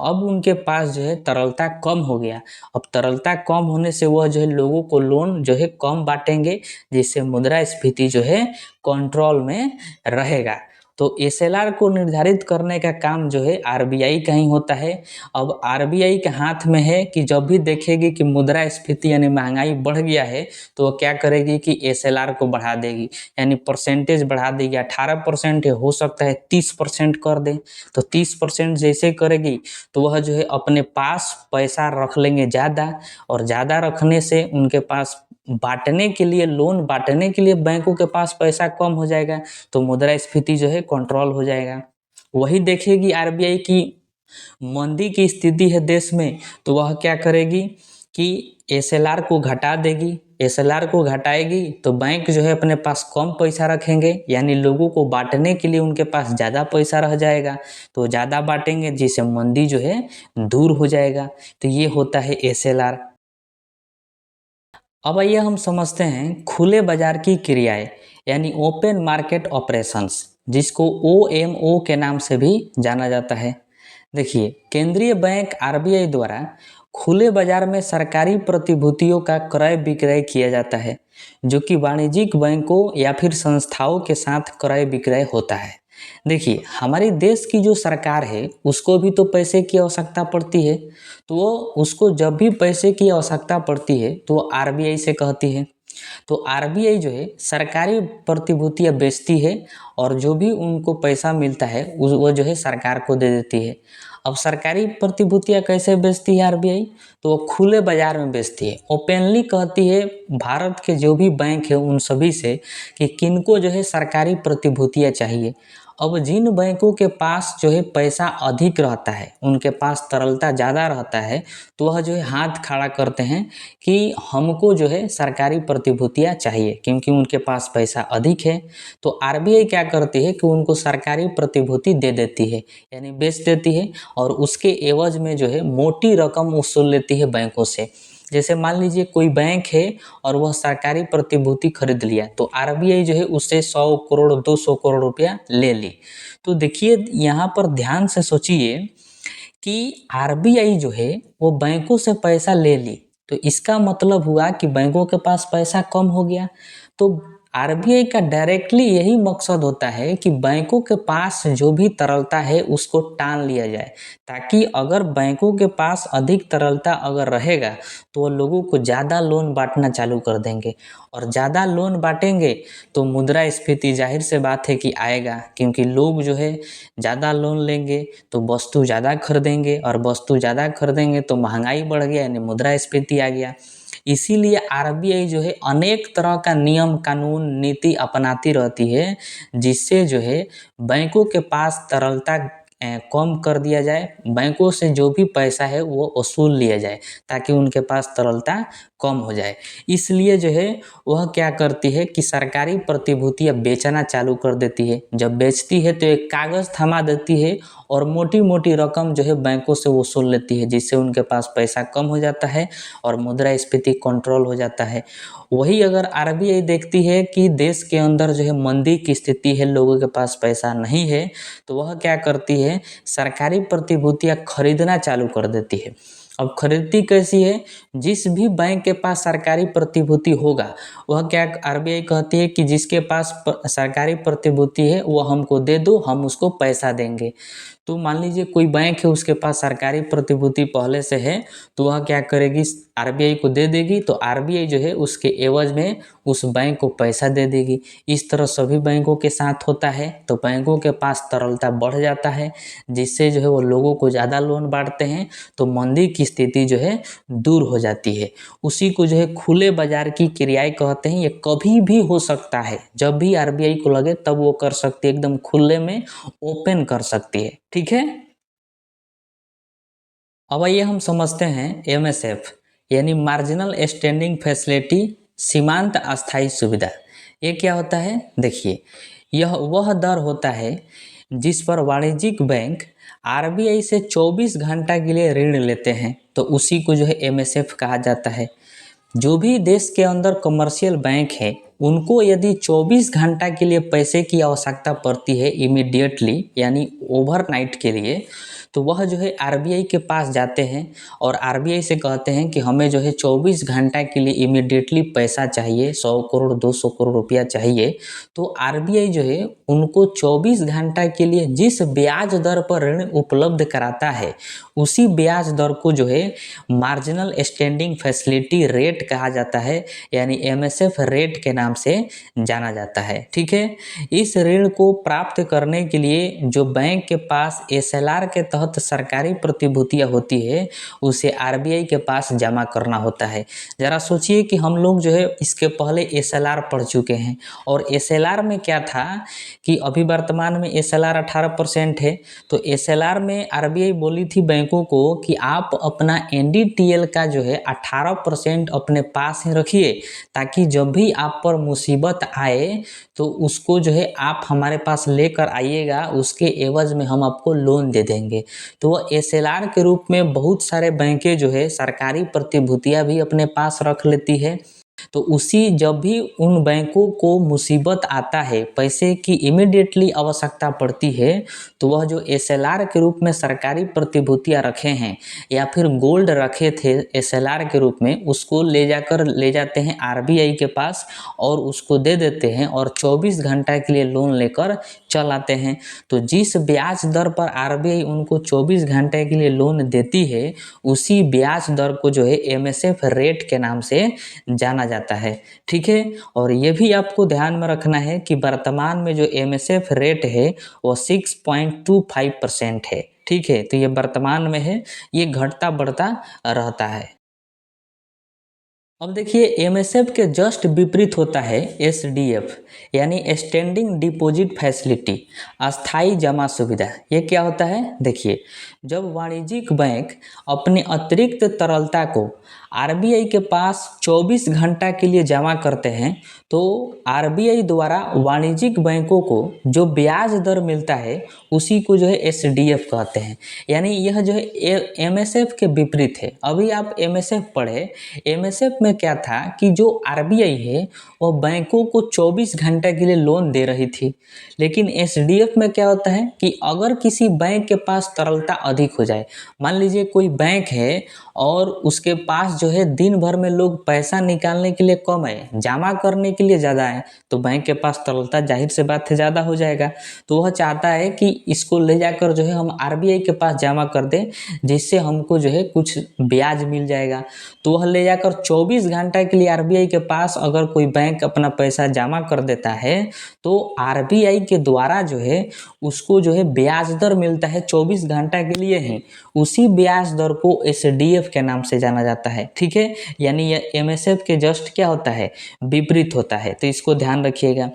अब उनके पास जो है तरलता कम हो गया। अब तरलता कम होने से वह जो है लोगों को लोन जो है कम बांटेंगे, जिससे मुद्रास्फीति जो है कंट्रोल में रहेगा। तो SLR को निर्धारित करने का काम जो है RBI का ही होता है। अब RBI के हाथ में है कि जब भी देखेगी कि मुद्रास्फीति यानी महंगाई बढ़ गया है, तो वो क्या करेगी कि SLR को बढ़ा देगी, यानी परसेंटेज बढ़ा देगी। 18% है, हो सकता है 30% कर दे। तो 30% जैसे करेगी तो वह जो है अपने पास पैसा रख लेंगे ज़्यादा, और ज़्यादा रखने से उनके पास बांटने के लिए, लोन बांटने के लिए बैंकों के पास पैसा कम हो जाएगा, तो मुद्रास्फीति जो है कंट्रोल हो जाएगा। वही देखेगी RBI की मंदी की स्थिति है देश में, तो वह क्या करेगी कि SLR को घटा देगी। SLR को घटाएगी तो बैंक जो है अपने पास कम पैसा रखेंगे, यानी लोगों को बांटने के लिए उनके पास ज़्यादा पैसा रह जाएगा, तो ज़्यादा बांटेंगे, जिससे मंदी जो है दूर हो जाएगा। तो ये होता है SLR। अब आइए हम समझते हैं खुले बाजार की क्रियाएं, यानी ओपन मार्केट ऑपरेशंस, जिसको OMO के नाम से भी जाना जाता है। देखिए, केंद्रीय बैंक RBI द्वारा खुले बाजार में सरकारी प्रतिभूतियों का क्रय विक्रय किया जाता है, जो कि वाणिज्यिक बैंकों या फिर संस्थाओं के साथ क्रय विक्रय होता है। देखिए, हमारे देश की जो सरकार है उसको भी तो पैसे की आवश्यकता पड़ती है, तो वो उसको जब भी पैसे की आवश्यकता पड़ती है तो वो RBI से कहती है। तो RBI जो है सरकारी प्रतिभूतियां बेचती है, और जो भी उनको पैसा मिलता है वो जो है सरकार को दे देती है। अब सरकारी प्रतिभूतियां कैसे बेचती है RBI? तो वो खुले बाजार में बेचती है, ओपनली कहती है भारत के जो भी बैंक है उन सभी से कि किनको जो है सरकारी प्रतिभूतियां चाहिए। अब जिन बैंकों के पास जो है पैसा अधिक रहता है, उनके पास तरलता ज़्यादा रहता है, तो वह जो है हाथ खड़ा करते हैं कि हमको जो है सरकारी प्रतिभूतियां चाहिए, क्योंकि उनके पास पैसा अधिक है। तो RBI क्या करती है कि उनको सरकारी प्रतिभूति दे देती है, यानी बेच देती है, और उसके एवज में जो है मोटी रकम वसूल लेती है बैंकों से। जैसे मान लीजिए कोई बैंक है और वह सरकारी प्रतिभूति खरीद लिया, तो RBI जो है उससे 100 करोड़ 200 करोड़ रुपया ले ली। तो देखिए, यहाँ पर ध्यान से सोचिए कि RBI जो है वो बैंकों से पैसा ले ली, तो इसका मतलब हुआ कि बैंकों के पास पैसा कम हो गया। तो RBI का डायरेक्टली यही मकसद होता है कि बैंकों के पास जो भी तरलता है उसको टान लिया जाए, ताकि अगर बैंकों के पास अधिक तरलता अगर रहेगा तो वो लोगों को ज़्यादा लोन बांटना चालू कर देंगे, और ज़्यादा लोन बांटेंगे तो मुद्रास्फीति जाहिर से बात है कि आएगा, क्योंकि लोग जो है ज़्यादा लोन लेंगे तो वस्तु ज़्यादा खरीदेंगे, और वस्तु ज़्यादा खरीदेंगे तो महंगाई बढ़ गया, यानी मुद्रास्फीति आ गया। इसीलिए RBI जो है अनेक तरह का नियम कानून नीति अपनाती रहती है, जिससे जो है बैंकों के पास तरलता कम कर दिया जाए, बैंकों से जो भी पैसा है वो वसूल लिया जाए, ताकि उनके पास तरलता कम हो जाए। इसलिए जो है वह क्या करती है कि सरकारी प्रतिभूतियां बेचना चालू कर देती है। जब बेचती है तो एक कागज़ थमा देती है, और मोटी मोटी रकम जो है बैंकों से वसूल लेती है, जिससे उनके पास पैसा कम हो जाता है और मुद्रास्फीति कंट्रोल हो जाता है। वही अगर RBI देखती है कि देश के अंदर जो है मंदी की स्थिति है, लोगों के पास पैसा नहीं है, तो वह क्या करती है, सरकारी प्रतिभूतियां खरीदना चालू कर देती है। अब खरीदती कैसी है? जिस भी बैंक के पास सरकारी प्रतिभूति होगा, वह क्या RBI कहती है कि जिसके पास सरकारी प्रतिभूति है वो हमको दे दो, हम उसको पैसा देंगे। तो मान लीजिए कोई बैंक है, उसके पास सरकारी प्रतिभूति पहले से है, तो वह क्या करेगी, आरबीआई को दे देगी, तो आरबीआई जो है उसके एवज में उस बैंक को पैसा दे देगी। इस तरह सभी बैंकों के साथ होता है, तो बैंकों के पास तरलता बढ़ जाता है, जिससे जो है वो लोगों को ज़्यादा लोन बांटते हैं, तो मंदी की स्थिति जो है दूर हो जाती है। उसी को जो है खुले बाजार की क्रियाएं कहते हैं। ये कभी भी हो सकता है, जब भी आरबीआई को लगे तब वो कर सकती है, एकदम खुले में ओपन कर सकती है। ठीक है। अब आइए हम समझते हैं एमएसएफ यानी मार्जिनल स्टैंडिंग फैसिलिटी, सीमांत अस्थायी सुविधा। ये क्या होता है, देखिए, यह वह दर होता है जिस पर वाणिज्यिक बैंक आरबीआई से 24 घंटा के लिए ऋण लेते हैं, तो उसी को जो है एमएसएफ कहा जाता है। जो भी देश के अंदर कमर्शियल बैंक है, उनको यदि 24 घंटा के लिए पैसे की आवश्यकता पड़ती है, इमीडिएटली यानी ओवरनाइट के लिए, तो वह जो है आरबीआई के पास जाते हैं और आरबीआई से कहते हैं कि हमें जो है 24 घंटा के लिए इमीडिएटली पैसा चाहिए, 100 करोड़ 200 करोड़ रुपया चाहिए। तो आरबीआई जो है उनको 24 घंटा के लिए जिस ब्याज दर पर ऋण उपलब्ध कराता है, उसी ब्याज दर को जो है मार्जिनल स्टैंडिंग फैसिलिटी रेट कहा जाता है, यानी एमएसएफ रेट के नाम से जाना जाता है। ठीक है। इस ऋण को प्राप्त करने के लिए जो बैंक के पास एसएलआर के तहत सरकारी प्रतिभूतियां होती है, उसे आरबीआई के पास जमा करना होता है। ज़रा सोचिए कि हम लोग जो है इसके पहले एसएलआर पढ़ चुके हैं, और एसएलआर में क्या था कि अभी वर्तमान में एसएलआर 18% है। तो एसएलआर में आरबीआई बोली थी बैंकों को कि आप अपना एनडीटीएल का जो है 18% अपने पास ही रखिए, ताकि जब भी आप पर मुसीबत आए तो उसको जो है आप हमारे पास लेकर आइएगा, उसके एवज में हम आपको लोन दे देंगे। तो वह एसएलआर के रूप में बहुत सारे बैंकें जो है सरकारी प्रतिभूतियां भी अपने पास रख लेती है। तो उसी जब भी उन बैंकों को मुसीबत आता है, पैसे की इमीडिएटली आवश्यकता पड़ती है, तो वह जो एसएलआर के रूप में सरकारी प्रतिभूतियां रखे हैं या फिर गोल्ड रखे थे एसएलआर के रूप में, उसको ले जाते हैं आरबीआई के पास और उसको दे देते हैं और 24 घंटा के लिए लोन लेकर चल आते हैं। तो जिस ब्याज दर पर आरबीआई उनको 24 घंटे के लिए लोन देती है, उसी ब्याज दर को जो है एमएसएफ रेट के नाम से जाना जाता है। ठीक है। और ये भी आपको ध्यान में रखना है कि वर्तमान में जो एमएसएफ रेट है वो 6.25% है। ठीक है। तो ये वर्तमान में है, ये घटता बढ़ता रहता है। अब देखिए, एमएसएफ के जस्ट विपरीत होता है एसडीएफ यानी स्टैंडिंग डिपॉजिट फैसिलिटी, अस्थाई जमा सुविधा। ये क्या होता है, देखिए, जब वाणिज्यिक बैंक अपने अतिरिक्त तरलता को आरबीआई के पास 24 घंटा के लिए जमा करते हैं, तो आरबीआई द्वारा वाणिज्यिक बैंकों को जो ब्याज दर मिलता है, उसी को जो है एसडीएफ कहते हैं। यानी यह जो है एमएसएफ के विपरीत है। अभी आप एमएसएफ पढ़े, एमएसएफ में क्या था कि जो आरबीआई है वह बैंकों को 24 घंटे के लिए लोन दे रही थी, लेकिन एसडीएफ में क्या होता है कि अगर किसी बैंक के पास तरलता अधिक हो जाए, मान लीजिए कोई बैंक है और उसके पास जो है दिन भर में लोग पैसा निकालने के लिए कम है, जमा करने के लिए ज़्यादा है, तो बैंक के पास तरलता जाहिर से बात है ज़्यादा हो जाएगा। तो वह चाहता है कि इसको ले जाकर जो है हम आरबीआई के पास जमा कर दें, जिससे हमको जो है कुछ ब्याज मिल जाएगा। तो वह ले जाकर 24 घंटा के लिए आरबीआई के पास अगर कोई बैंक अपना पैसा जमा कर देता है, तो आरबीआई के द्वारा जो है उसको जो है ब्याज दर मिलता है 24 घंटा के लिए ही, उसी ब्याज दर को एसडीएफ के नाम से जाना जाता है। ठीक है। यानी यह एमएसएफ के जस्ट क्या होता है, विपरीत होता है। तो इसको ध्यान रखिएगा।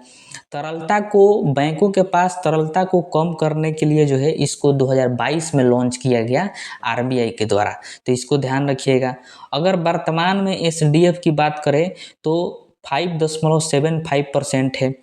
तरलता को, बैंकों के पास तरलता को कम करने के लिए जो है इसको 2022 में लॉन्च किया गया आरबीआई के द्वारा। तो इसको ध्यान रखिएगा। अगर वर्तमान में एसडीएफ की बात करें तो 5.75% है।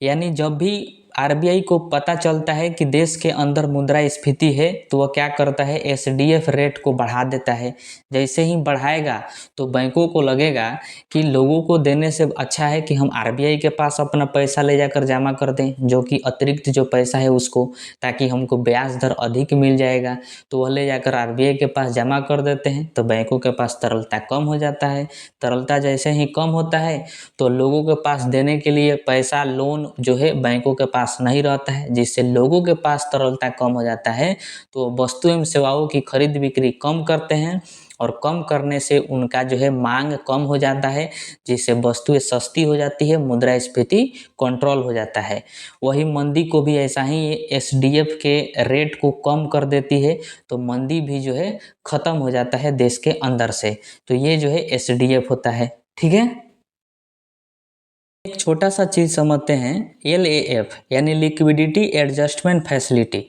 यानी जब भी आरबीआई को पता चलता है कि देश के अंदर मुद्रास्फीति है, तो वह क्या करता है, एसडीएफ रेट को बढ़ा देता है। जैसे ही बढ़ाएगा तो बैंकों को लगेगा कि लोगों को देने से अच्छा है कि हम आरबीआई के पास अपना पैसा ले जाकर जमा कर दें, जो कि अतिरिक्त जो पैसा है उसको, ताकि हमको ब्याज दर अधिक मिल जाएगा। तो वह ले जाकर आरबीआई के पास जमा कर देते हैं, तो बैंकों के पास तरलता कम हो जाता है। तरलता जैसे ही कम होता है तो लोगों के पास देने के लिए पैसा, लोन जो है बैंकों के पास पास नहीं रहता है, जिससे लोगों के पास तरलता कम हो जाता है, तो वस्तु एवं सेवाओं की खरीद बिक्री कम करते हैं और कम करने से उनका जो है मांग कम हो जाता है, जिससे वस्तुएं सस्ती हो जाती है, मुद्रास्फीति कंट्रोल हो जाता है। वही मंदी को भी ऐसा ही एसडीएफ के रेट को कम कर देती है, तो मंदी भी जो है खत्म हो जाता है देश के अंदर से। तो ये जो है एसडीएफ होता है। ठीक है, एक छोटा सा चीज समझते हैं, एलएएफ यानी लिक्विडिटी एडजस्टमेंट फैसिलिटी,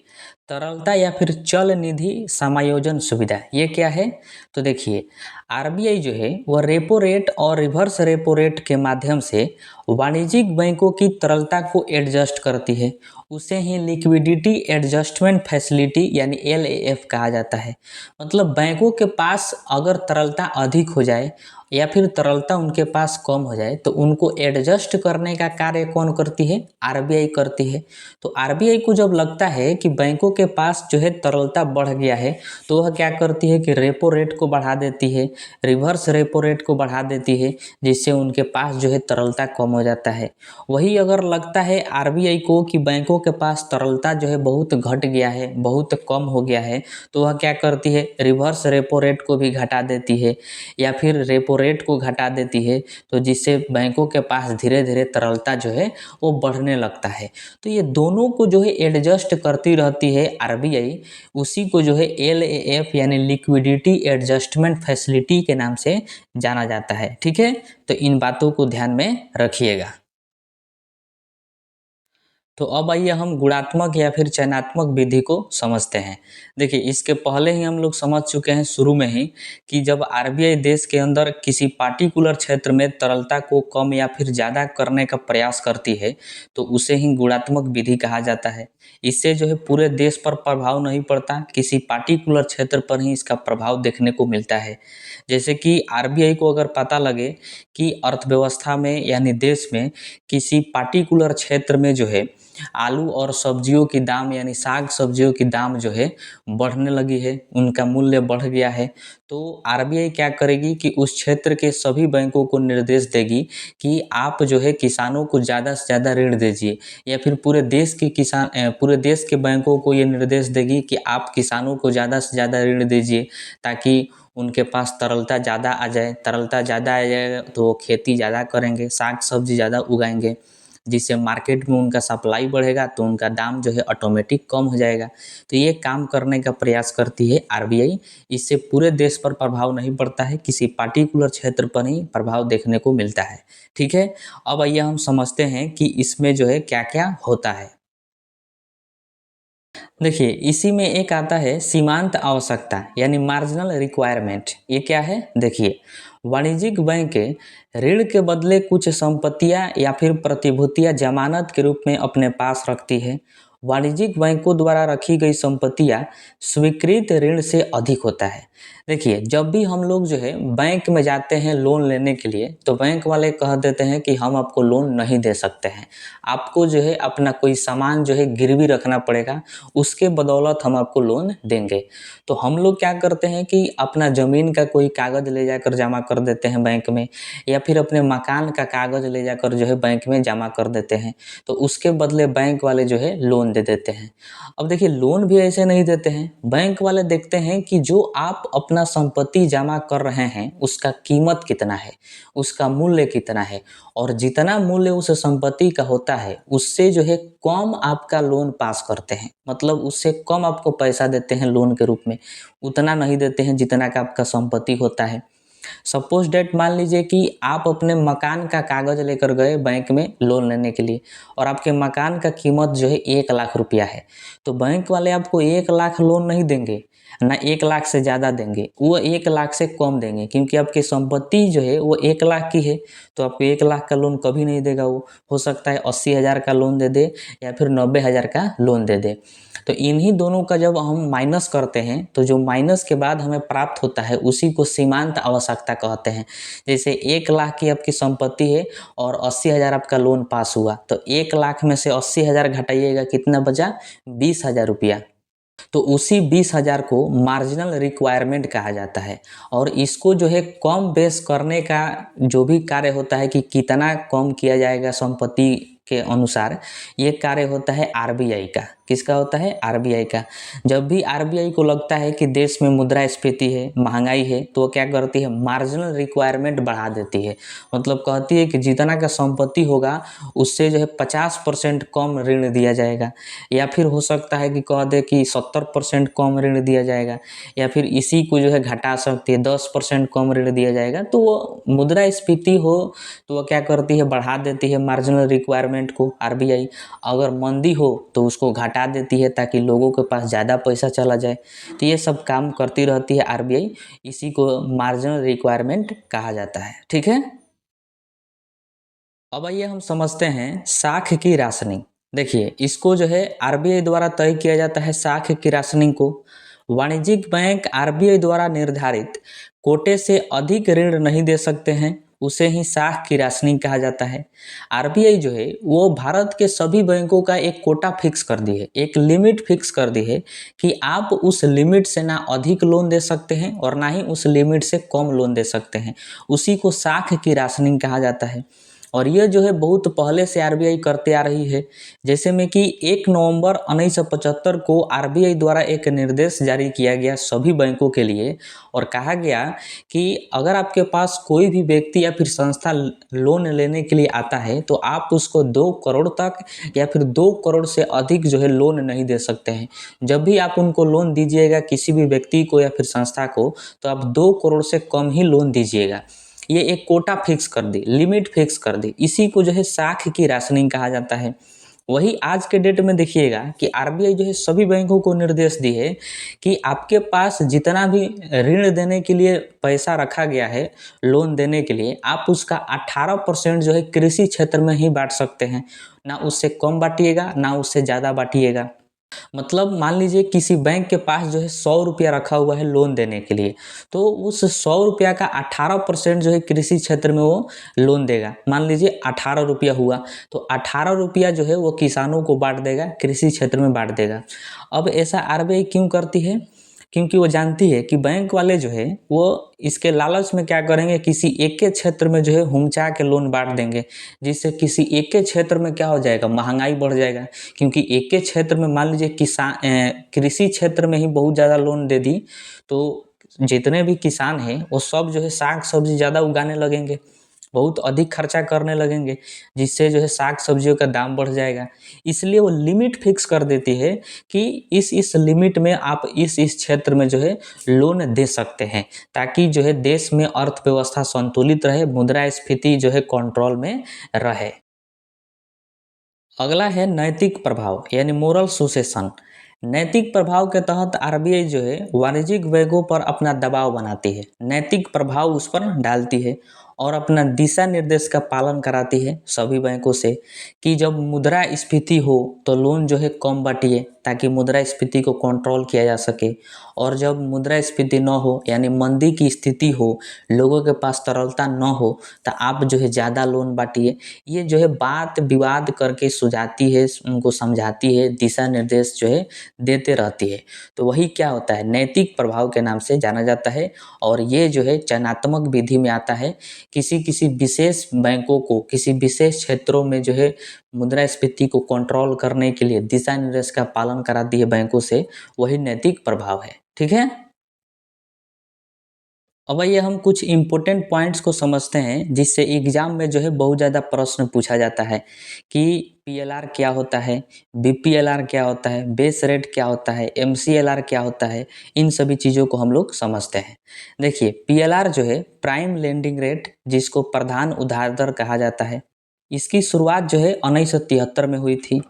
तरलता या फिर चल निधि समायोजन सुविधा। ये क्या है? तो देखिए, आरबीआई जो है वह रेपो रेट और रिवर्स रेपो रेट के माध्यम से वाणिज्यिक बैंकों की तरलता को एडजस्ट करती है। उसे ही लिक्विडिटी एडजस्टमेंट फैसिलिटी यानी एलएएफ कहा जाता है। मतलब बैंकों के पास अगर तरलता अधिक हो जाए या फिर तरलता उनके पास कम हो जाए, तो उनको एडजस्ट करने का कार्य कौन करती है? आरबीआई करती है। तो आरबीआई को जब लगता है कि बैंकों के पास जो है तरलता बढ़ गया है, तो वह क्या करती है कि रेपो रेट को बढ़ा देती है, रिवर्स रेपो रेट को बढ़ा देती है, जिससे उनके पास जो है तरलता कम हो जाता है। वही अगर लगता है आरबीआई को कि बैंकों के पास तरलता जो है बहुत घट गया है, बहुत कम हो गया है, तो वह क्या करती है? रिवर्स रेपो रेट को भी घटा देती है या फिर रेपो रेट को घटा देती है, तो जिससे बैंकों के पास धीरे धीरे तरलता जो है वो बढ़ने लगता है। तो ये दोनों को जो है एडजस्ट करती रहती है आरबीआई, उसी को जो है एलएएफ यानी लिक्विडिटी एडजस्टमेंट फैसिलिटी के नाम से जाना जाता है। ठीक है, तो इन बातों को ध्यान में रखिएगा। तो अब आइए हम गुणात्मक या फिर चयनात्मक विधि को समझते हैं। देखिए, इसके पहले ही हम लोग समझ चुके हैं शुरू में ही कि जब आरबीआई देश के अंदर किसी पार्टिकुलर क्षेत्र में तरलता को कम या फिर ज़्यादा करने का प्रयास करती है, तो उसे ही गुणात्मक विधि कहा जाता है। इससे जो है पूरे देश पर प्रभाव नहीं पड़ता, किसी पार्टिकुलर क्षेत्र पर ही इसका प्रभाव देखने को मिलता है। जैसे कि आरबीआई को अगर पता लगे कि अर्थव्यवस्था में यानी देश में किसी पार्टिकुलर क्षेत्र में जो है आलू और सब्जियों की दाम यानी साग सब्जियों की दाम जो है बढ़ने लगी है, उनका मूल्य बढ़ गया है, तो आरबीआई क्या करेगी कि उस क्षेत्र के सभी बैंकों को निर्देश देगी कि आप जो है किसानों को ज़्यादा से ज़्यादा ऋण दीजिए, या फिर पूरे देश के बैंकों को ये निर्देश देगी कि आप किसानों को ज़्यादा से ज़्यादा ऋण दीजिए, ताकि उनके पास तरलता ज़्यादा आ जाए। तरलता ज़्यादा आ जाएगा तो वो खेती ज़्यादा करेंगे, साग सब्जी ज़्यादा उगाएंगे, जिससे मार्केट में उनका सप्लाई बढ़ेगा, तो उनका दाम जो है ऑटोमेटिक कम हो जाएगा। तो ये काम करने का प्रयास करती है आरबीआई। इससे पूरे देश पर प्रभाव नहीं पड़ता है, किसी पार्टिकुलर क्षेत्र पर ही प्रभाव देखने को मिलता है। ठीक है, अब आइए हम समझते हैं कि इसमें जो है क्या क्या होता है। देखिए, इसी में एक आता है सीमांत आवश्यकता यानी मार्जिनल रिक्वायरमेंट। ये क्या है? देखिए, वाणिज्यिक बैंक ऋण के बदले कुछ संपत्तियां या फिर प्रतिभूतियां जमानत के रूप में अपने पास रखती है। वाणिज्यिक बैंकों द्वारा रखी गई संपत्तियां स्वीकृत ऋण से अधिक होता है। देखिए, जब भी हम लोग जो है बैंक में जाते हैं लोन लेने के लिए, तो बैंक वाले कह देते हैं कि हम आपको लोन नहीं दे सकते हैं, आपको जो है अपना कोई सामान जो है गिरवी रखना पड़ेगा, उसके बदौलत हम आपको लोन देंगे। तो हम लोग क्या करते हैं कि अपना ज़मीन का कोई कागज़ ले जाकर जमा कर देते हैं बैंक में, या फिर अपने मकान का कागज़ ले जाकर जो है बैंक में जमा कर देते हैं, तो उसके बदले बैंक वाले जो है लोन दे देते हैं। अब देखिए, लोन भी ऐसे नहीं देते हैं, बैंक वाले देखते हैं कि जो आप अपना संपत्ति जमा कर रहे हैं उसका कीमत कितना है, उसका मूल्य कितना है, और जितना मूल्य उस संपत्ति का होता है उससे जो है कम आपका लोन पास करते हैं। मतलब उससे कम आपको पैसा देते हैं लोन के रूप में, उतना नहीं देते हैं जितना का आपका संपत्ति होता है। सपोज डेट मान लीजिए कि आप अपने मकान का कागज़ लेकर गए बैंक में लोन लेने के लिए, और आपके मकान का कीमत जो है 1 लाख रुपया है, तो बैंक वाले आपको 1 लाख लोन नहीं देंगे, ना 1 लाख से ज़्यादा देंगे, वो 1 लाख से कम देंगे, क्योंकि आपकी संपत्ति जो है वो 1 लाख की है, तो आपको 1 लाख का लोन कभी नहीं देगा। वो हो सकता है 80,000 का लोन दे दे या फिर 90,000 का लोन दे दे। तो इन्हीं दोनों का जब हम माइनस करते हैं, तो जो माइनस के बाद हमें प्राप्त होता है उसी को सीमांत आवश्यकता कहते हैं। जैसे 1 लाख की आपकी संपत्ति है और 80,000 आपका लोन पास हुआ, तो 1 लाख में से 80,000 घटाइएगा, कितना बचा? 20,000 रुपया। तो उसी 20,000 को मार्जिनल रिक्वायरमेंट कहा जाता है। और इसको जो है कम बेस करने का जो भी कार्य होता है कि कितना कम किया जाएगा संपत्ति के अनुसार ये कार्य होता है आरबीआई का। किसका होता है? आरबीआई का। जब भी आरबीआई को लगता है कि देश में मुद्रास्फीति है, महंगाई है, तो वो क्या करती है? मार्जिनल रिक्वायरमेंट बढ़ा देती है। मतलब कहती है कि जितना का संपत्ति होगा उससे जो है 50% कम ऋण दिया जाएगा, या फिर हो सकता है कि कह दे कि 70% कम ऋण दिया जाएगा, या फिर इसी को जो है घटा सकती है, 10% कम ऋण दिया जाएगा। तो वो मुद्रास्फीति हो तो वो क्या करती है? बढ़ा देती है मार्जिनल रिक्वायरमेंट को आरबीआई। अगर मंदी हो तो उसको घटा देती है ताकि लोगों के पास ज़्यादा पैसा चला जाए। तो ये सब काम करती रहती है आरबीआई, इसी को मार्जिनल रिक्वायरमेंट कहा जाता है। ठीक है। अब आइए हम समझते हैं साख की राशनिंग। देखिए, इसको जो है आरबीआई द्वारा तय किया जाता है साख की राशनिंग को। वाणिज्यिक बैंक आरबीआई द्वारा निर्धारित कोटे से अधिक ऋण नहीं दे सकते हैं, उसे ही साख की राशनिंग कहा जाता है। आरबीआई जो है वो भारत के सभी बैंकों का एक कोटा फिक्स कर दी है, एक लिमिट फिक्स कर दी है कि आप उस लिमिट से ना अधिक लोन दे सकते हैं और ना ही उस लिमिट से कम लोन दे सकते हैं। उसी को साख की राशनिंग कहा जाता है। और ये जो है बहुत पहले से आरबीआई करते आ रही है। जैसे में कि 1 नवंबर 1975 को आरबीआई द्वारा एक निर्देश जारी किया गया सभी बैंकों के लिए, और कहा गया कि अगर आपके पास कोई भी व्यक्ति या फिर संस्था लोन लेने के लिए आता है तो आप उसको 2 करोड़ तक या फिर 2 करोड़ से अधिक जो है लोन नहीं दे सकते हैं। जब भी आप उनको लोन दीजिएगा किसी भी व्यक्ति को या फिर संस्था को, तो आप 2 करोड़ से कम ही लोन दीजिएगा। ये एक कोटा फिक्स कर दी, लिमिट फिक्स कर दी। इसी को जो है साख की राशनिंग कहा जाता है। वही आज के डेट में देखिएगा कि आरबीआई जो है सभी बैंकों को निर्देश दी है कि आपके पास जितना भी ऋण देने के लिए पैसा रखा गया है, लोन देने के लिए, आप उसका 18% जो है कृषि क्षेत्र में ही बांट सकते हैं। ना उससे कम बांटिएगा, ना उससे ज़्यादा बांटिएगा। मतलब मान लीजिए किसी बैंक के पास जो है 100 रुपया रखा हुआ है लोन देने के लिए, तो उस 100 रुपया का 18% जो है कृषि क्षेत्र में वो लोन देगा। मान लीजिए 18 रुपया हुआ, तो 18 रुपया जो है वो किसानों को बांट देगा, कृषि क्षेत्र में बांट देगा। अब ऐसा आरबीआई क्यों करती है? क्योंकि वो जानती है कि बैंक वाले जो है वो इसके लालच में क्या करेंगे, किसी एक के क्षेत्र में जो है हुमचा के लोन बांट देंगे, जिससे किसी एक के क्षेत्र में क्या हो जाएगा, महंगाई बढ़ जाएगा। क्योंकि एक के क्षेत्र में मान लीजिए कृषि क्षेत्र में ही बहुत ज़्यादा लोन दे दी, तो जितने भी किसान हैं वो सब जो है साग सब्जी ज़्यादा उगाने लगेंगे, बहुत अधिक खर्चा करने लगेंगे, जिससे जो है साग सब्जियों का दाम बढ़ जाएगा। इसलिए वो लिमिट फिक्स कर देती है कि इस लिमिट में आप इस क्षेत्र में जो है लोन दे सकते हैं, ताकि जो है देश में अर्थव्यवस्था संतुलित रहे, मुद्रास्फीति जो है कंट्रोल में रहे। अगला है नैतिक प्रभाव यानी मोरल सुसेशन। नैतिक प्रभाव के तहत आरबीआई जो है वाणिज्यिक बैंकों पर अपना दबाव बनाती है, नैतिक प्रभाव उस पर डालती है और अपना दिशा निर्देश का पालन कराती है सभी बैंकों से कि जब मुद्रास्फीति हो तो लोन जो है कम बांटिए ताकि मुद्रास्फीति को कंट्रोल किया जा सके, और जब मुद्रास्फीति न हो यानी मंदी की स्थिति हो, लोगों के पास तरलता न हो, तो आप जो है ज़्यादा लोन बांटिए। ये जो है बात विवाद करके सुझाती है, उनको समझाती है, दिशा निर्देश जो है देते रहती है। तो वही क्या होता है, नैतिक प्रभाव के नाम से जाना जाता है। और ये जो है चयनात्मक विधि में आता है। किसी किसी विशेष बैंकों को किसी विशेष क्षेत्रों में जो है मुद्रास्फीति को कंट्रोल करने के लिए दिशा निर्देश का पालन कराती है बैंकों से, वही नैतिक प्रभाव है। ठीक है। अब आइए हम कुछ इम्पोर्टेंट पॉइंट्स को समझते हैं जिससे एग्जाम में जो है बहुत ज़्यादा प्रश्न पूछा जाता है कि पीएलआर क्या होता है, बीपीएलआर क्या होता है, बेस रेट क्या होता है, एमसीएलआर क्या होता है। इन सभी चीज़ों को हम लोग समझते हैं। देखिए, पीएलआर जो है प्राइम लेंडिंग रेट, जिसको प्रधान उधार दर कहा जाता है, इसकी शुरुआत जो है 1973 में हुई थी।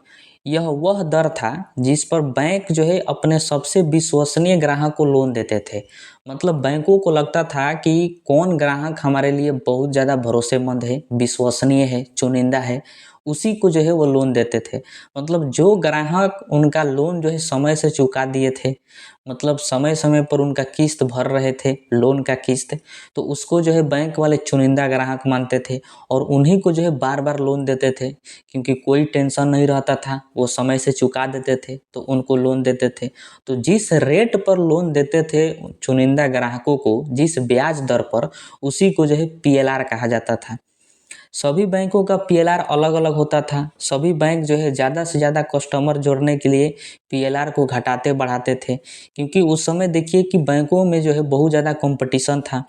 यह वह दर था जिस पर बैंक जो है अपने सबसे विश्वसनीय ग्राहक को लोन देते थे। मतलब बैंकों को लगता था कि कौन ग्राहक हमारे लिए बहुत ज़्यादा भरोसेमंद है, विश्वसनीय है, चुनिंदा है, उसी को जो है वो लोन देते थे। मतलब जो ग्राहक उनका लोन जो है समय से चुका दिए थे, मतलब समय समय पर उनका किस्त भर रहे थे, लोन का किस्त, तो उसको जो है बैंक वाले चुनिंदा ग्राहक मानते थे और उन्हीं को जो है बार बार लोन देते थे। क्योंकि कोई टेंशन नहीं रहता था, वो समय से चुका देते थे तो उनको लोन देते थे। तो जिस रेट पर लोन देते थे चुनिंदा ग्राहकों को, जिस ब्याज दर पर, उसी को जो है पीएलआर कहा जाता था। सभी बैंकों का पीएलआर अलग अलग होता था। सभी बैंक जो है ज़्यादा से ज़्यादा कस्टमर जोड़ने के लिए पीएलआर को घटाते बढ़ाते थे, क्योंकि उस समय देखिए कि बैंकों में जो है बहुत ज़्यादा कंपटीशन था।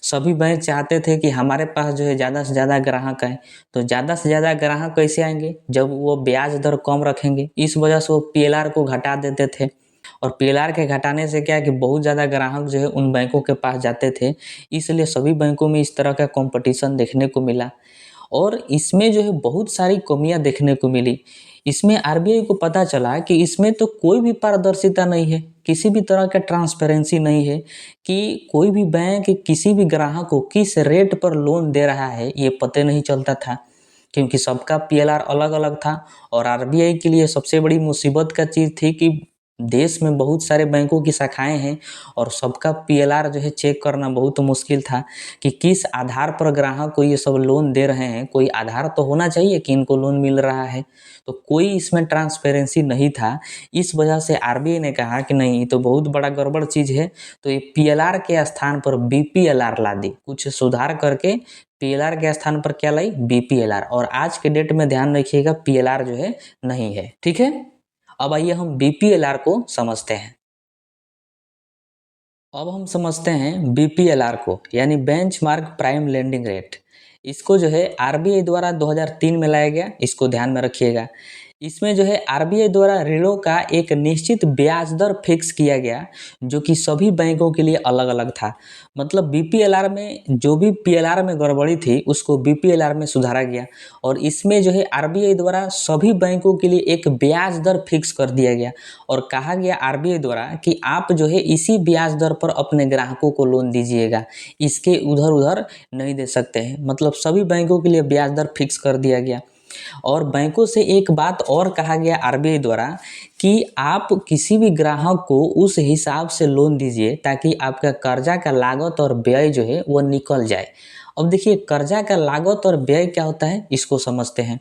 सभी बैंक चाहते थे कि हमारे पास जो है ज़्यादा से ज़्यादा ग्राहक आए। तो ज़्यादा से ज़्यादा ग्राहक कैसे आएंगे, जब वो ब्याज दर कम रखेंगे। इस वजह से वो पीएलआर को घटा देते थे। और पीएलआर के घटाने से क्या है कि बहुत ज़्यादा ग्राहक जो है उन बैंकों के पास जाते थे, इसलिए सभी बैंकों में इस तरह का कंपटीशन देखने को मिला। और इसमें जो है बहुत सारी कमियां देखने को मिली। इसमें आरबीआई को पता चला कि इसमें तो कोई भी पारदर्शिता नहीं है, किसी भी तरह का ट्रांसपेरेंसी नहीं है, कि कोई भी बैंक किसी भी ग्राहक को किस रेट पर लोन दे रहा है ये पता नहीं चलता था, क्योंकि सबका पीएलआर अलग अलग था। और आरबीआई के लिए सबसे बड़ी मुसीबत का चीज़ थी कि देश में बहुत सारे बैंकों की शाखाएं हैं और सबका पीएलआर जो है चेक करना बहुत मुश्किल था, कि किस आधार पर ग्राहक को ये सब लोन दे रहे हैं। कोई आधार तो होना चाहिए कि इनको लोन मिल रहा है, तो कोई इसमें ट्रांसपेरेंसी नहीं था। इस वजह से आरबीआई ने कहा कि नहीं, ये तो बहुत बड़ा गड़बड़ चीज़ है, तो ये पीएलआर के स्थान पर बीपीएलआर ला दी, कुछ सुधार करके पीएलआर के स्थान पर क्या लाई, बीपीएलआर। और आज के डेट में ध्यान रखिएगा पीएलआर जो है नहीं है, ठीक है। अब आइए हम बीपीएलआर को समझते हैं। अब हम समझते हैं बीपीएलआर को, यानी बेंचमार्क प्राइम लेंडिंग रेट। इसको जो है आरबीआई द्वारा 2003 में लाया गया, इसको ध्यान में रखिएगा। इसमें जो है आरबीआई द्वारा ऋणों का एक निश्चित ब्याज दर फिक्स किया गया, जो कि सभी बैंकों के लिए अलग अलग था। मतलब बीपीएलआर में जो भी पीएलआर में गड़बड़ी थी उसको बीपीएलआर में सुधारा गया। और इसमें जो है आरबीआई द्वारा सभी बैंकों के लिए एक ब्याज दर फिक्स कर दिया गया और कहा गया आरबीआई द्वारा कि आप जो है इसी ब्याज दर पर अपने ग्राहकों को लोन दीजिएगा, इसके उधर उधर नहीं दे सकते हैं। मतलब सभी बैंकों के लिए ब्याज दर फिक्स कर दिया गया। और बैंकों से एक बात और कहा गया आरबीआई द्वारा, कि आप किसी भी ग्राहक को उस हिसाब से लोन दीजिए ताकि आपका कर्जा का लागत और व्यय जो है वो निकल जाए। अब देखिए कर्जा का लागत और व्यय क्या होता है, इसको समझते हैं।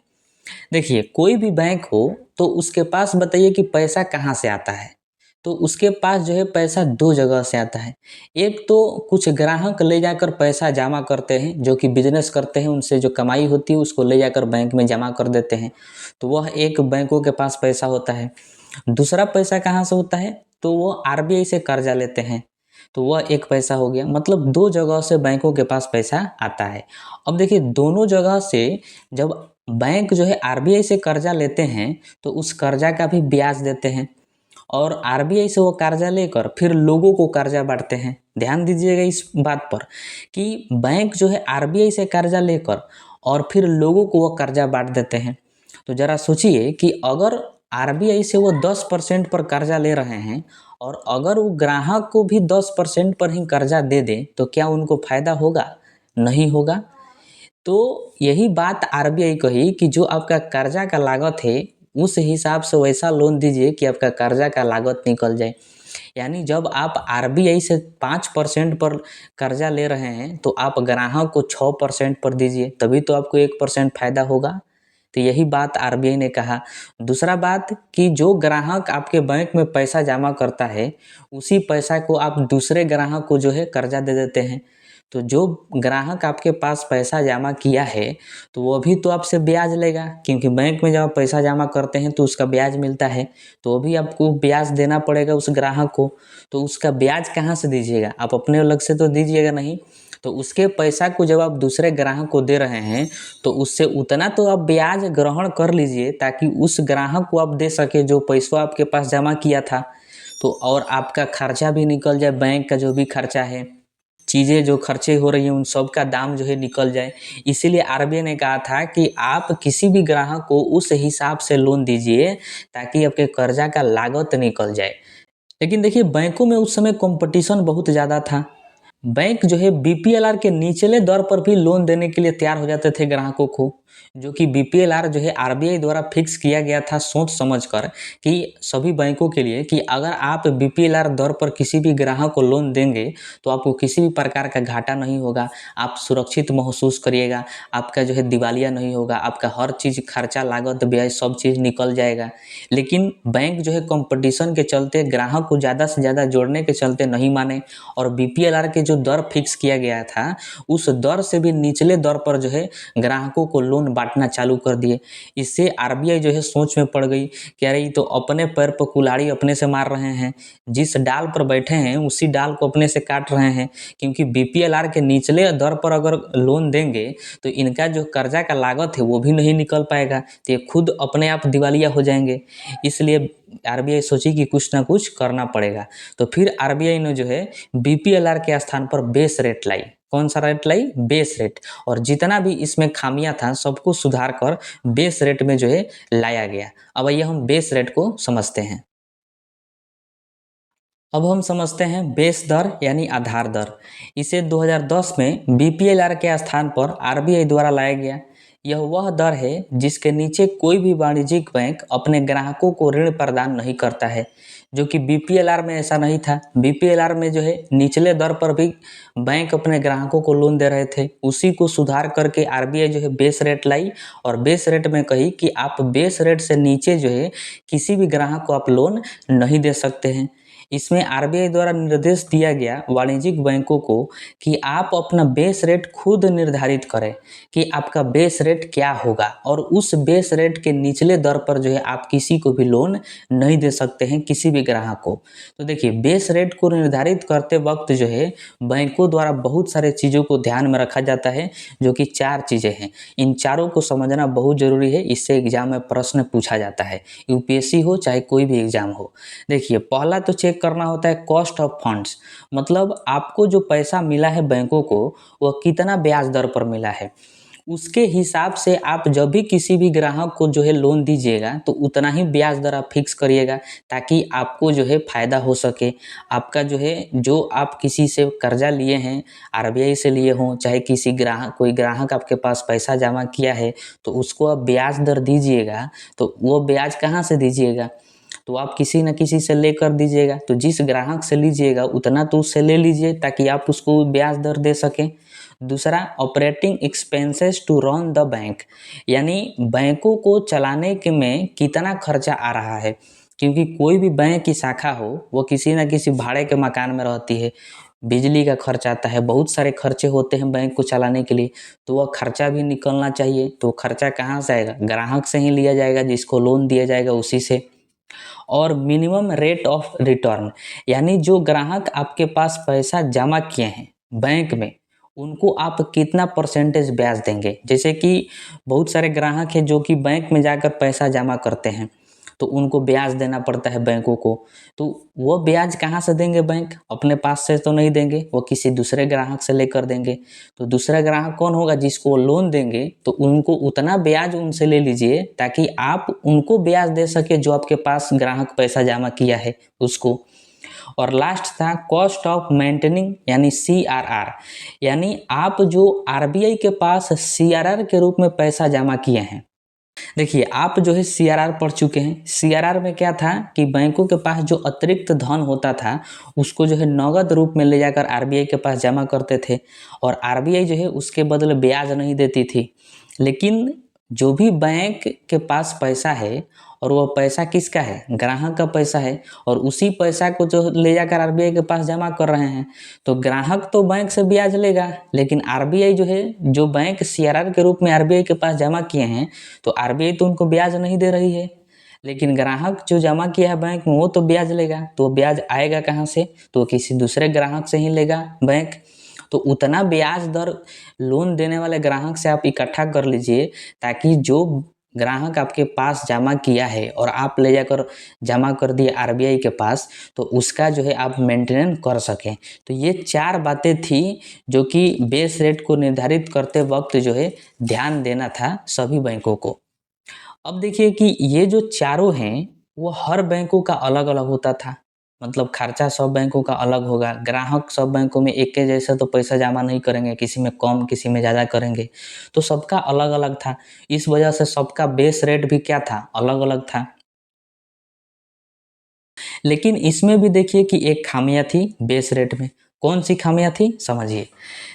देखिए कोई भी बैंक हो तो उसके पास बताइए कि पैसा कहाँ से आता है, तो उसके पास जो है पैसा दो जगह से आता है। एक तो कुछ ग्राहक ले जाकर पैसा जमा करते हैं, जो कि बिजनेस करते हैं, उनसे जो कमाई होती है उसको ले जाकर बैंक में जमा कर देते हैं, तो वह एक बैंकों के पास पैसा होता है। दूसरा पैसा कहाँ से होता है, तो वो आरबीआई से कर्जा लेते हैं, तो वह एक पैसा हो गया। मतलब दो जगह से बैंकों के पास पैसा आता है। अब देखिए दोनों जगह से जब बैंक जो है आरबीआई से कर्जा लेते हैं तो उस कर्जा का भी ब्याज देते हैं, और आरबीआई से वो कर्जा लेकर फिर लोगों को कर्जा बांटते हैं। ध्यान दीजिएगा इस बात पर, कि बैंक जो है आरबीआई से कर्जा लेकर और फिर लोगों को वो कर्जा बांट देते हैं। तो जरा सोचिए कि अगर आरबीआई से वो 10% पर कर्जा ले रहे हैं और अगर वो ग्राहक को भी 10% पर ही कर्जा दे दें तो क्या उनको फायदा होगा, नहीं होगा। तो यही बात आरबीआई कही कि जो आपका कर्जा का लागत है उस हिसाब से वैसा लोन दीजिए कि आपका कर्जा का लागत निकल जाए। यानी जब आप आरबीआई से 5% पर कर्जा ले रहे हैं तो आप ग्राहक को 6% पर दीजिए, तभी तो आपको 1% फायदा होगा। तो यही बात आरबीआई ने कहा। दूसरा बात कि जो ग्राहक आपके बैंक में पैसा जमा करता है उसी पैसा को आप दूसरे ग्राहक को जो है कर्जा दे देते हैं। तो जो ग्राहक आपके पास पैसा जमा किया है तो वो भी तो आपसे ब्याज लेगा, क्योंकि बैंक में जब आप पैसा जमा करते हैं तो उसका ब्याज मिलता है, तो वो भी आपको ब्याज देना पड़ेगा उस ग्राहक को। तो उसका ब्याज कहाँ से दीजिएगा, आप अपने अलग से तो दीजिएगा नहीं। तो उसके पैसा को जब आप दूसरे ग्राहक को दे रहे हैं तो उससे उतना तो आप ब्याज ग्रहण कर लीजिए ताकि उस ग्राहक को आप दे सके जो पैसा आपके पास जमा किया था। तो और आपका खर्चा भी निकल जाए, बैंक का जो भी खर्चा है, चीज़ें जो खर्चे हो रही हैं उन सब का दाम जो है निकल जाए। इसीलिए आरबीआई ने कहा था कि आप किसी भी ग्राहक को उस हिसाब से लोन दीजिए ताकि आपके कर्जा का लागत निकल जाए। लेकिन देखिए बैंकों में उस समय कंपटीशन बहुत ज़्यादा था। बैंक जो है बीपीएलआर के निचले दर पर भी लोन देने के लिए तैयार हो जाते थे ग्राहकों को, जो कि बीपीएलआर जो है आरबीआई द्वारा फिक्स किया गया था सोच समझकर, कि सभी बैंकों के लिए कि अगर आप बीपीएलआर दर पर किसी भी ग्राहक को लोन देंगे तो आपको किसी भी प्रकार का घाटा नहीं होगा, आप सुरक्षित महसूस करिएगा, आपका जो है दिवालिया नहीं होगा, आपका हर चीज़ खर्चा लागत व्यय सब चीज़ निकल जाएगा। लेकिन बैंक जो है कंपटीशन के चलते, ग्राहक को ज़्यादा से ज़्यादा जोड़ने के चलते नहीं माने और बीपीएलआर के जो दर फिक्स किया गया था उस दर से भी निचले दर पर जो है ग्राहकों को लोन बांटना चालू कर दिए। इससे आरबीआई जो है सोच में पड़ गई कि अरे ये तो अपने पैर पर कुल्हाड़ी अपने से मार रहे हैं, जिस डाल पर बैठे हैं उसी डाल को अपने से काट रहे हैं। क्योंकि बीपीएलआर के निचले दर पर अगर लोन देंगे तो इनका जो कर्जा का लागत है वो भी नहीं निकल पाएगा, तो ये खुद अपने आप दिवालिया हो जाएंगे। इसलिए आरबीआई सोची कि कुछ ना कुछ करना पड़ेगा। तो फिर आरबीआई ने जो है बीपीएलआर के स्थान पर बेस रेट लाई। कौन सा रेट लाई? Base rate. और जितना भी इसमें खामियां था सबको सुधार कर बेस रेट में जो है लाया गया। अब आइए हम बेस रेट को समझते हैं। अब हम समझते हैं बेस दर यानी आधार दर। इसे 2010 में बीपीएलआर के स्थान पर आरबीआई द्वारा लाया गया। यह वह दर है जिसके नीचे कोई भी वाणिज्यिक बैंक अपने ग्राहकों को ऋण प्रदान नहीं करता है, जो कि बीपीएलआर में ऐसा नहीं था। बीपीएलआर में जो है निचले दर पर भी बैंक अपने ग्राहकों को लोन दे रहे थे। उसी को सुधार करके आरबीआई जो है बेस रेट लाई और बेस रेट में कही कि आप बेस रेट से नीचे जो है किसी भी ग्राहक को आप लोन नहीं दे सकते हैं। इसमें आरबीआई द्वारा निर्देश दिया गया वाणिज्यिक बैंकों को कि आप अपना बेस रेट खुद निर्धारित करें कि आपका बेस रेट क्या होगा, और उस बेस रेट के निचले दर पर जो है आप किसी को भी लोन नहीं दे सकते हैं, किसी भी ग्राहक को। तो देखिए बेस रेट को निर्धारित करते वक्त जो है बैंकों द्वारा बहुत सारे चीज़ों को ध्यान में रखा जाता है, जो कि 4 चीज़ें हैं। इन चारों को समझना बहुत जरूरी है, इससे एग्जाम में प्रश्न पूछा जाता है, यूपीएससी हो चाहे कोई भी एग्जाम हो। देखिए पहला तो चेक करना होता है कॉस्ट ऑफ फंड्स, मतलब आपको जो पैसा मिला है बैंकों को वह कितना ब्याज दर पर मिला है। उसके हिसाब से आप जब भी किसी भी ग्राहक को जो है लोन दीजिएगा तो उतना ही ब्याज दर आप फिक्स करिएगा, ताकि आपको जो है फायदा हो सके। आपका जो है जो आप किसी से कर्जा लिए हैं, आरबीआई से लिए हों, चाहे किसी ग्राहक कोई ग्राहक आपके पास पैसा जमा किया है तो उसको आप ब्याज दर दीजिएगा, तो वो ब्याज कहाँ से दीजिएगा? तो आप किसी न किसी से लेकर दीजिएगा। तो जिस ग्राहक से लीजिएगा उतना तो उससे ले लीजिए ताकि आप उसको ब्याज दर दे सकें। दूसरा operating expenses to run the bank, यानी बैंकों को चलाने के में कितना खर्चा आ रहा है। क्योंकि कोई भी बैंक की शाखा हो वो किसी न किसी भाड़े के मकान में रहती है, बिजली का खर्च आता है, बहुत सारे खर्चे होते हैं बैंक को चलाने के लिए। तो वह खर्चा भी निकलना चाहिए। तो खर्चा कहाँ से आएगा? ग्राहक से ही लिया जाएगा, जिसको लोन दिया जाएगा उसी से। और मिनिमम रेट ऑफ रिटर्न, यानी जो ग्राहक आपके पास पैसा जमा किए हैं बैंक में उनको आप कितना परसेंटेज ब्याज देंगे। जैसे कि बहुत सारे ग्राहक हैं जो कि बैंक में जाकर पैसा जमा करते हैं तो उनको ब्याज देना पड़ता है बैंकों को। तो वो ब्याज कहाँ से देंगे? बैंक अपने पास से तो नहीं देंगे, वो किसी दूसरे ग्राहक से लेकर देंगे। तो दूसरा ग्राहक कौन होगा? जिसको लोन देंगे तो उनको उतना ब्याज उनसे ले लीजिए ताकि आप उनको ब्याज दे सके जो आपके पास ग्राहक पैसा जमा किया है उसको। और लास्ट था कॉस्ट ऑफ मेंटेनिंग यानी सीआरआर, यानी आप जो आरबीआई के पास सीआरआर के रूप में पैसा जमा किए हैं। देखिए आप जो है सीआरआर पढ़ चुके हैं। सीआरआर में क्या था कि बैंकों के पास जो अतिरिक्त धन होता था उसको जो है नगद रूप में ले जाकर आरबीआई के पास जमा करते थे, और आरबीआई जो है उसके बदले ब्याज नहीं देती थी। लेकिन जो भी बैंक के पास पैसा है और वो पैसा किसका है? ग्राहक का पैसा है, और उसी पैसा को जो ले जाकर आरबीआई के पास जमा कर रहे हैं तो ग्राहक तो बैंक से ब्याज लेगा, लेकिन आरबीआई जो है जो बैंक सीआरआर के रूप में आरबीआई के पास जमा किए हैं तो आरबीआई तो उनको ब्याज नहीं दे रही है, लेकिन ग्राहक जो जमा किया है बैंक में वो तो ब्याज लेगा। तो ब्याज आएगा कहाँ से? तो किसी दूसरे ग्राहक से ही लेगा बैंक। तो उतना ब्याज दर लोन देने वाले ग्राहक से आप इकट्ठा कर लीजिए ताकि जो ग्राहक आपके पास जमा किया है और आप ले जाकर जमा कर दिए आरबीआई के पास, तो उसका जो है आप मेंटेन कर सकें। तो ये 4 बातें थी जो कि बेस रेट को निर्धारित करते वक्त जो है ध्यान देना था सभी बैंकों को। अब देखिए कि ये जो चारों हैं वो हर बैंकों का अलग अलग होता था। मतलब खर्चा सब बैंकों का अलग होगा। ग्राहक सब बैंकों में एक के जैसा तो पैसा जमा नहीं करेंगे, किसी में कम किसी में ज़्यादा करेंगे, तो सबका अलग अलग था। इस वजह से सबका बेस रेट भी क्या था? अलग अलग था। लेकिन इसमें भी देखिए कि एक खामियां थी बेस रेट में। कौन सी खामियां थी समझिए।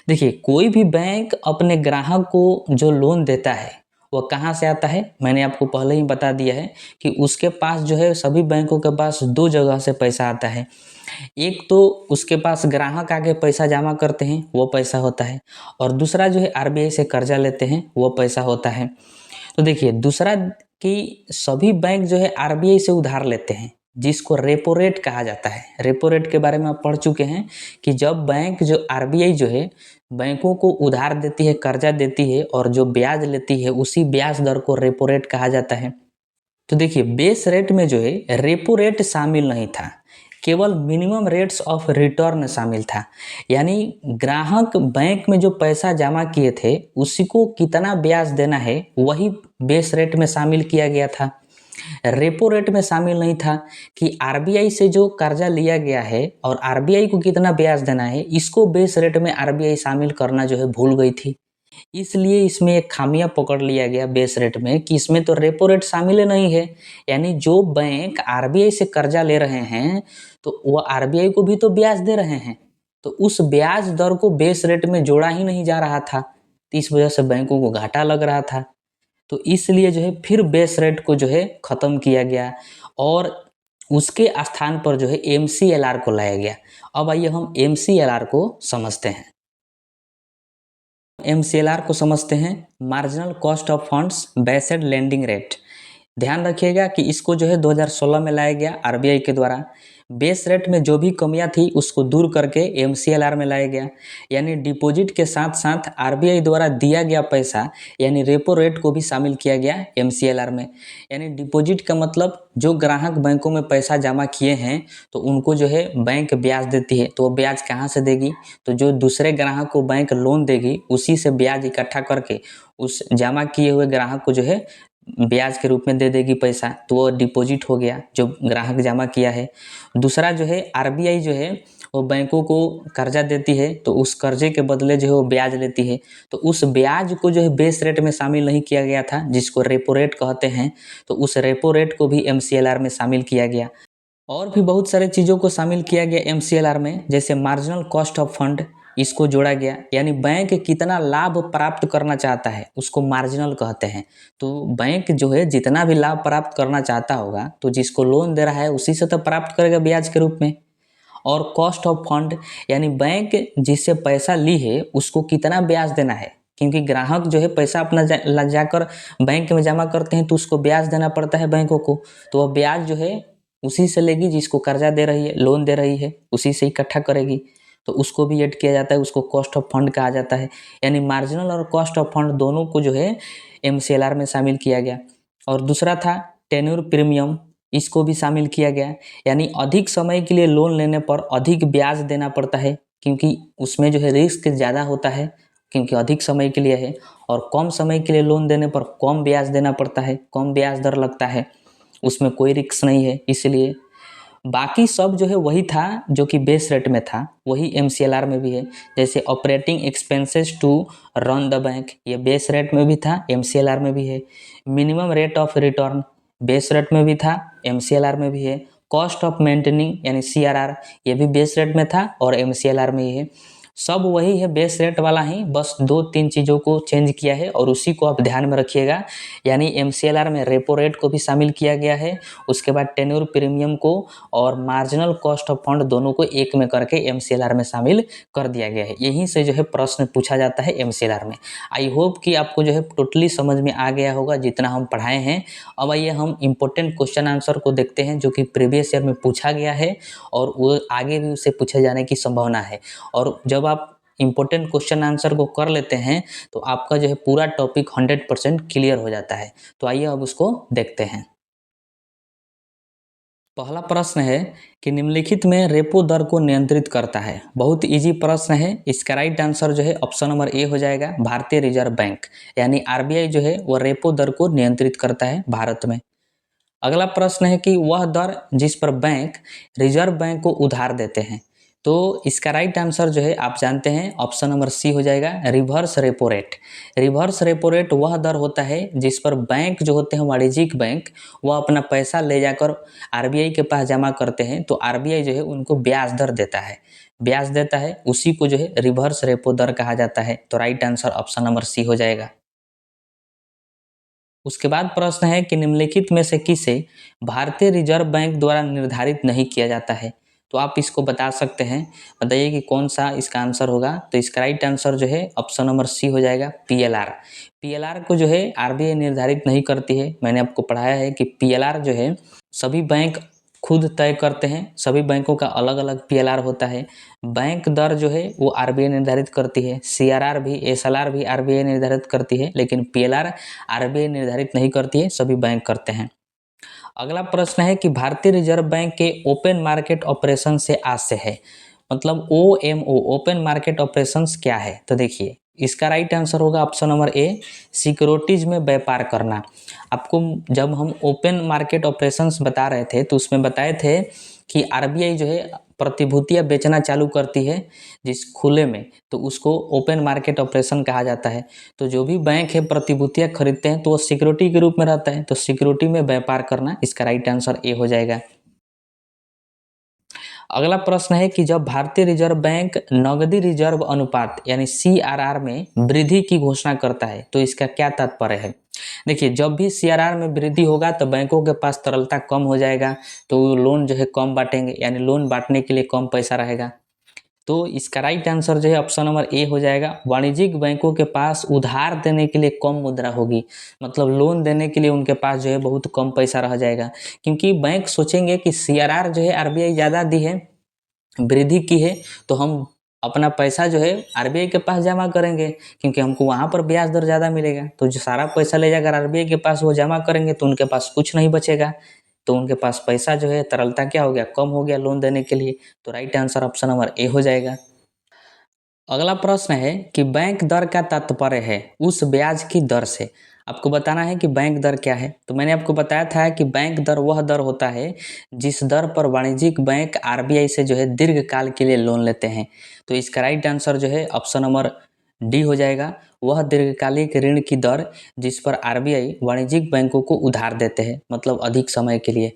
देखिए कोई भी बैंक अपने ग्राहक को जो लोन देता है वह कहाँ से आता है, मैंने आपको पहले ही बता दिया है कि उसके पास जो है सभी बैंकों के पास दो जगह से पैसा आता है। एक तो उसके पास ग्राहक आके पैसा जमा करते हैं वो पैसा होता है, और दूसरा जो है आरबीआई से कर्जा लेते हैं वो पैसा होता है। तो देखिए दूसरा कि सभी बैंक जो है आरबीआई से उधार लेते हैं, जिसको रेपो रेट कहा जाता है। रेपो रेट के बारे में आप पढ़ चुके हैं कि जब बैंक जो आरबीआई जो है बैंकों को उधार देती है, कर्जा देती है, और जो ब्याज लेती है उसी ब्याज दर को रेपो रेट कहा जाता है। तो देखिए बेस रेट में जो है रेपो रेट शामिल नहीं था, केवल मिनिमम रेट्स ऑफ रिटर्न शामिल था। यानी ग्राहक बैंक में जो पैसा जमा किए थे उसी को कितना ब्याज देना है वही बेस रेट में शामिल किया गया था। रेपो रेट में शामिल नहीं था कि आरबीआई से जो कर्जा लिया गया है और आरबीआई को कितना ब्याज देना है, इसको बेस रेट में आरबीआई शामिल करना जो है भूल गई थी। इसलिए इसमें एक खामियां पकड़ लिया गया बेस रेट में कि इसमें तो रेपो रेट शामिल ही नहीं है। यानी जो बैंक आरबीआई से कर्जा ले रहे हैं तो वह आरबीआई को भी तो ब्याज दे रहे हैं, तो उस ब्याज दर को बेस रेट में जोड़ा ही नहीं जा रहा था। तो इस वजह से बैंकों को घाटा लग रहा था। तो इसलिए जो है फिर बेस रेट को जो है खत्म किया गया और उसके स्थान पर जो है एमसीएलआर को लाया गया। अब आइए हम एमसीएलआर को समझते हैं। एमसीएलआर को समझते हैं, marginal cost of funds based lending rate. ध्यान रखिएगा कि इसको जो है 2016 में लाया गया आरबीआई के द्वारा। बेस रेट में जो भी कमियां थी उसको दूर करके एमसीएलआर में लाया गया। यानी डिपॉजिट के साथ साथ आरबीआई द्वारा दिया गया पैसा यानी रेपो रेट को भी शामिल किया गया एमसीएलआर में। यानी डिपॉजिट का मतलब जो ग्राहक बैंकों में पैसा जमा किए हैं तो उनको जो है बैंक ब्याज देती है, तो वो ब्याज कहाँ से देगी, तो जो दूसरे ग्राहक को बैंक लोन देगी उसी से ब्याज इकट्ठा करके उस जमा किए हुए ग्राहक को जो है ब्याज के रूप में दे देगी पैसा, तो वो डिपॉजिट हो गया जो ग्राहक जमा किया है। दूसरा जो है आरबीआई जो है वो बैंकों को कर्जा देती है, तो उस कर्जे के बदले जो है वो ब्याज लेती है, तो उस ब्याज को जो है बेस रेट में शामिल नहीं किया गया था जिसको रेपो रेट कहते हैं, तो उस रेपो रेट को भी एमसीएलआर में शामिल किया गया। और भी बहुत सारे चीज़ों को शामिल किया गया एमसीएलआर में, जैसे मार्जिनल कॉस्ट ऑफ फंड इसको जोड़ा गया। यानी बैंक कितना लाभ प्राप्त करना चाहता है उसको मार्जिनल कहते हैं। तो बैंक जो है जितना भी लाभ प्राप्त करना चाहता होगा तो जिसको लोन दे रहा है उसी से तो प्राप्त करेगा ब्याज के रूप में। और कॉस्ट ऑफ फंड यानी बैंक जिससे पैसा ली है उसको कितना ब्याज देना है, क्योंकि ग्राहक जो है पैसा अपना जाकर बैंक में जमा करते हैं तो उसको ब्याज देना पड़ता है बैंकों को, तो वह ब्याज जो है उसी से लेगी जिसको कर्जा दे रही है, लोन दे रही है, उसी से इकट्ठा करेगी, तो उसको भी ऐड किया जाता है, उसको कॉस्ट ऑफ फंड कहा जाता है। यानी मार्जिनल और कॉस्ट ऑफ फंड दोनों को जो है एमसीएलआर में शामिल किया गया। और दूसरा था टेन्योर प्रीमियम, इसको भी शामिल किया गया। यानी अधिक समय के लिए लोन लेने पर अधिक ब्याज देना पड़ता है, क्योंकि उसमें जो है रिस्क ज़्यादा होता है क्योंकि अधिक समय के लिए है, और कम समय के लिए लोन देने पर कम ब्याज देना पड़ता है, कम ब्याज दर लगता है, उसमें कोई रिस्क नहीं है। इसलिए बाकी सब जो है वही था जो कि बेस रेट में था, वही एमसीएलआर में भी है। जैसे operating expenses to run the bank, ये बेस रेट में भी था, एमसीएलआर में भी है। Minimum rate of return base rate में भी था, एमसीएलआर में भी है। कॉस्ट ऑफ मेंटेनिंग यानी सीआरआर ये भी बेस रेट में था और एमसीएलआर में ही है। सब वही है बेस रेट वाला ही, बस दो तीन चीज़ों को चेंज किया है और उसी को आप ध्यान में रखिएगा। यानी एमसीएलआर में रेपो रेट को भी शामिल किया गया है, उसके बाद टेन्योर प्रीमियम को और मार्जिनल कॉस्ट ऑफ फंड दोनों को एक में करके एमसीएलआर में शामिल कर दिया गया है। यहीं से जो है प्रश्न पूछा जाता है एमसीएलआर में। आई होप कि आपको जो है टोटली समझ में आ गया होगा जितना हम पढ़ाए हैं। अब आइए हम इम्पोर्टेंट क्वेश्चन आंसर को देखते हैं जो कि प्रीवियस ईयर में पूछा गया है और वो आगे भी उसे पूछे जाने की संभावना है। और जब आप इम्पोर्टेंट क्वेश्चन आंसर को कर लेते हैं तो आपका जो है पूरा टॉपिक 100% क्लियर हो जाता है। तो आइए अब उसको देखते हैं। पहला प्रश्न है कि निम्नलिखित में रेपो दर को नियंत्रित करता है। बहुत इजी प्रश्न है, इसका राइट आंसर जो है ऑप्शन नंबर ए हो जाएगा, भारतीय रिजर्व बैंक। यानी आरबीआई जो है वह रेपो दर को नियंत्रित करता है भारत में। अगला प्रश्न है कि वह दर जिस पर बैंक रिजर्व बैंक को उधार देते हैं। तो इसका राइट आंसर जो है आप जानते हैं ऑप्शन नंबर सी हो जाएगा, reverse repo rate. Reverse repo rate वह दर होता है जिस पर बैंक जो होते हैं वाणिज्यिक बैंक वह अपना पैसा ले जाकर आरबीआई के पास जमा करते हैं, तो आरबीआई जो है उनको ब्याज दर देता है, ब्याज देता है, उसी को जो है रिवर्स रेपो दर कहा जाता है। तो right answer option number C हो जाएगा। उसके बाद प्रश्न है कि निम्नलिखित में से किसे भारतीय रिजर्व बैंक द्वारा निर्धारित नहीं किया जाता है। तो आप इसको बता सकते हैं, बताइए कि कौन सा इसका आंसर होगा। तो इसका राइट आंसर जो है ऑप्शन नंबर सी हो जाएगा, पीएलआर। पीएलआर को जो है आरबीआई निर्धारित नहीं करती है। मैंने आपको पढ़ाया है कि पीएलआर जो है सभी बैंक खुद तय करते हैं, सभी बैंकों का अलग अलग पीएलआर होता है। बैंक दर जो है वो आरबीआई निर्धारित करती है, सीआरआर भी, एसएलआर भी आरबीआई निर्धारित करती है, लेकिन पीएलआर आरबीआई निर्धारित नहीं करती है, सभी बैंक करते हैं। अगला प्रश्न है कि भारतीय रिजर्व बैंक के ओपन मार्केट ऑपरेशन से आज से है, मतलब ओएमओ ओपन मार्केट ऑपरेशंस क्या है। तो देखिए इसका राइट आंसर होगा ऑप्शन नंबर ए, सिक्योरिटीज में व्यापार करना। आपको जब हम ओपन मार्केट ऑपरेशंस बता रहे थे तो उसमें बताए थे कि आरबीआई जो है प्रतिभूतियां बेचना चालू करती है जिस खुले में, तो उसको ओपन मार्केट ऑपरेशन कहा जाता है। तो जो भी बैंक है प्रतिभूतियां खरीदते हैं तो वो सिक्योरिटी के रूप में रहता है, तो सिक्योरिटी में व्यापार करना, इसका राइट आंसर ए हो जाएगा। अगला प्रश्न है कि जब भारतीय रिजर्व बैंक नगदी रिजर्व अनुपात यानी सीआरआर में वृद्धि की घोषणा करता है तो इसका क्या तात्पर्य है। देखिए जब भी सीआरआर में वृद्धि होगा तो बैंकों के पास तरलता कम हो जाएगा, तो वो लोन जो है कम बांटेंगे, यानी लोन बांटने के लिए कम पैसा रहेगा। तो इसका राइट आंसर जो है ऑप्शन नंबर ए हो जाएगा, वाणिज्यिक बैंकों के पास उधार देने के लिए कम मुद्रा होगी, मतलब लोन देने के लिए उनके पास जो है बहुत कम पैसा रह जाएगा। क्योंकि बैंक सोचेंगे कि सीआरआर जो है आरबीआई ज़्यादा दी है, वृद्धि की है, तो हम अपना पैसा जो है आरबीआई के पास जमा करेंगे क्योंकि हमको वहाँ पर ब्याज दर ज़्यादा मिलेगा। तो जो सारा पैसा ले जाकर आरबीआई के पास वो जमा करेंगे तो उनके पास कुछ नहीं बचेगा, तो उनके पास पैसा जो है तरलता क्या हो गया, कम हो गया लोन देने के लिए। तो right answer option number A हो जाएगा। अगला प्रश्न है कि बैंक दर का तात्पर्य है उस ब्याज की दर से। आपको बताना है कि बैंक दर क्या है। तो मैंने आपको बताया था कि बैंक दर वह दर होता है जिस दर पर वाणिज्यिक बैंक आरबीआई से जो है दीर्घकाल के लिए लोन लेते हैं। तो इसका राइट आंसर जो है ऑप्शन नंबर डी हो जाएगा, वह दीर्घकालिक ऋण की दर जिस पर आरबीआई वाणिज्यिक बैंकों को उधार देते हैं, मतलब अधिक समय के लिए।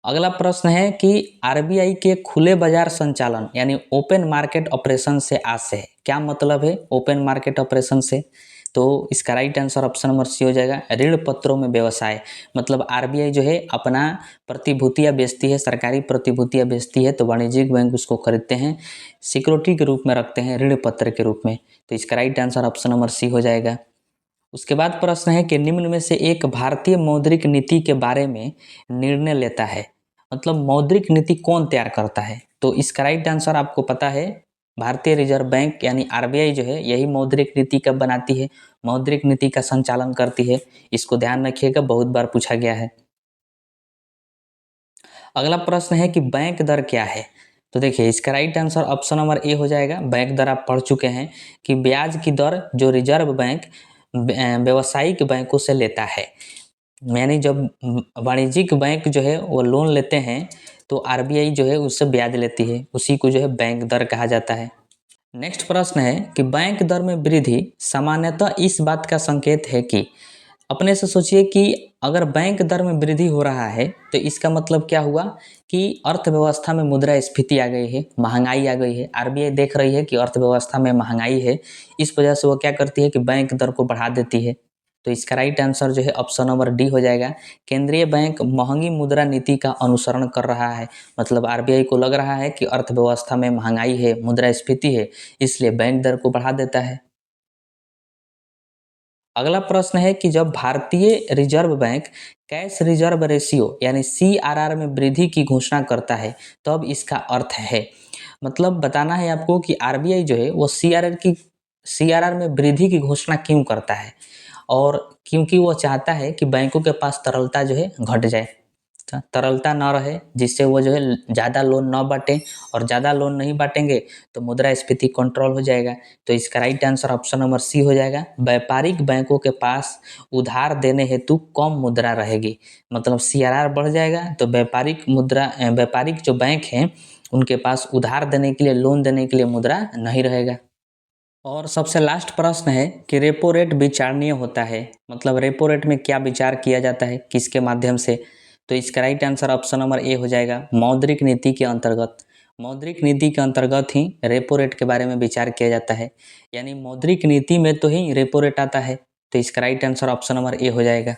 अगला प्रश्न है कि आरबीआई के खुले बाजार संचालन यानी ओपन मार्केट ऑपरेशन से आज से है, क्या मतलब है ओपन मार्केट ऑपरेशन से। तो इसका right answer option number C हो जाएगा, ऋण पत्रों में व्यवसाय। मतलब आरबीआई जो है अपना प्रतिभूतियां बेचती है, सरकारी प्रतिभूतियां बेचती है, तो वाणिज्यिक बैंक उसको खरीदते हैं, सिक्योरिटी के रूप में रखते हैं, ऋण पत्र के रूप में। तो इसका right answer option number C हो जाएगा। उसके बाद प्रश्न है कि निम्न में से एक भारतीय मौद्रिक नीति के बारे में निर्णय लेता है, मतलब मौद्रिक नीति कौन तैयार करता है। तो इसका राइट आंसर आपको पता है, भारतीय रिजर्व बैंक यानी आरबीआई जो है यही मौद्रिक नीति कब बनाती है, मौद्रिक नीति का संचालन करती है। इसको ध्यान रखिएगा, बहुत बार पूछा गया है। अगला प्रश्न है कि बैंक दर क्या है। तो देखिए इसका right answer option number A हो जाएगा, बैंक दर आप पढ़ चुके हैं कि ब्याज की दर जो रिजर्व बैंक व्यावसायिक बैंकों से लेता है। यानी जब वाणिज्यिक बैंक जो है वो लोन लेते हैं तो आरबीआई जो है उससे ब्याज लेती है, उसी को जो है बैंक दर कहा जाता है। नेक्स्ट प्रश्न है कि बैंक दर में वृद्धि सामान्यतः इस बात का संकेत है कि, अपने से सोचिए कि अगर बैंक दर में वृद्धि हो रहा है तो इसका मतलब क्या हुआ कि अर्थव्यवस्था में मुद्रास्फीति आ गई है, महंगाई आ गई है। आरबीआई देख रही है कि अर्थव्यवस्था में महंगाई है, इस वजह से वो क्या करती है कि बैंक दर को बढ़ा देती है। तो इसका राइट आंसर जो है ऑप्शन नंबर डी हो जाएगा, केंद्रीय बैंक महंगी मुद्रा नीति का अनुसरण कर रहा है। मतलब आरबीआई को लग रहा है कि अर्थव्यवस्था में महंगाई है, मुद्रास्फीति है, इसलिए बैंक दर को बढ़ा देता है। अगला प्रश्न है कि जब भारतीय reserve bank cash reserve ratio यानी सीआरआर में वृद्धि की घोषणा करता है तब इसका अर्थ है, मतलब बताना है आपको कि आरबीआई जो है वो सीआरआर में वृद्धि की घोषणा क्यों करता है, और क्योंकि वो चाहता है कि बैंकों के पास तरलता जो है घट जाए, तरलता न रहे, जिससे वो जो है ज़्यादा लोन न बांटें, और ज़्यादा लोन नहीं बांटेंगे तो मुद्रास्फीति कंट्रोल हो जाएगा। तो इसका right answer option number C हो जाएगा, व्यापारिक बैंकों के पास उधार देने हेतु कम मुद्रा रहेगी। मतलब सीआरआर बढ़ जाएगा तो व्यापारिक जो बैंक हैं उनके पास उधार देने के लिए, लोन देने के लिए मुद्रा नहीं रहेगा। और सबसे लास्ट प्रश्न है कि रेपो रेट विचारणीय होता है, मतलब रेपो रेट में क्या विचार किया जाता है, किसके माध्यम से। तो इसका right answer option number A हो जाएगा, मौद्रिक नीति के अंतर्गत। मौद्रिक नीति के अंतर्गत ही रेपो रेट के बारे में विचार किया जाता है, यानी मौद्रिक नीति में तो ही रेपो रेट आता है। तो इसका right answer option number A हो जाएगा।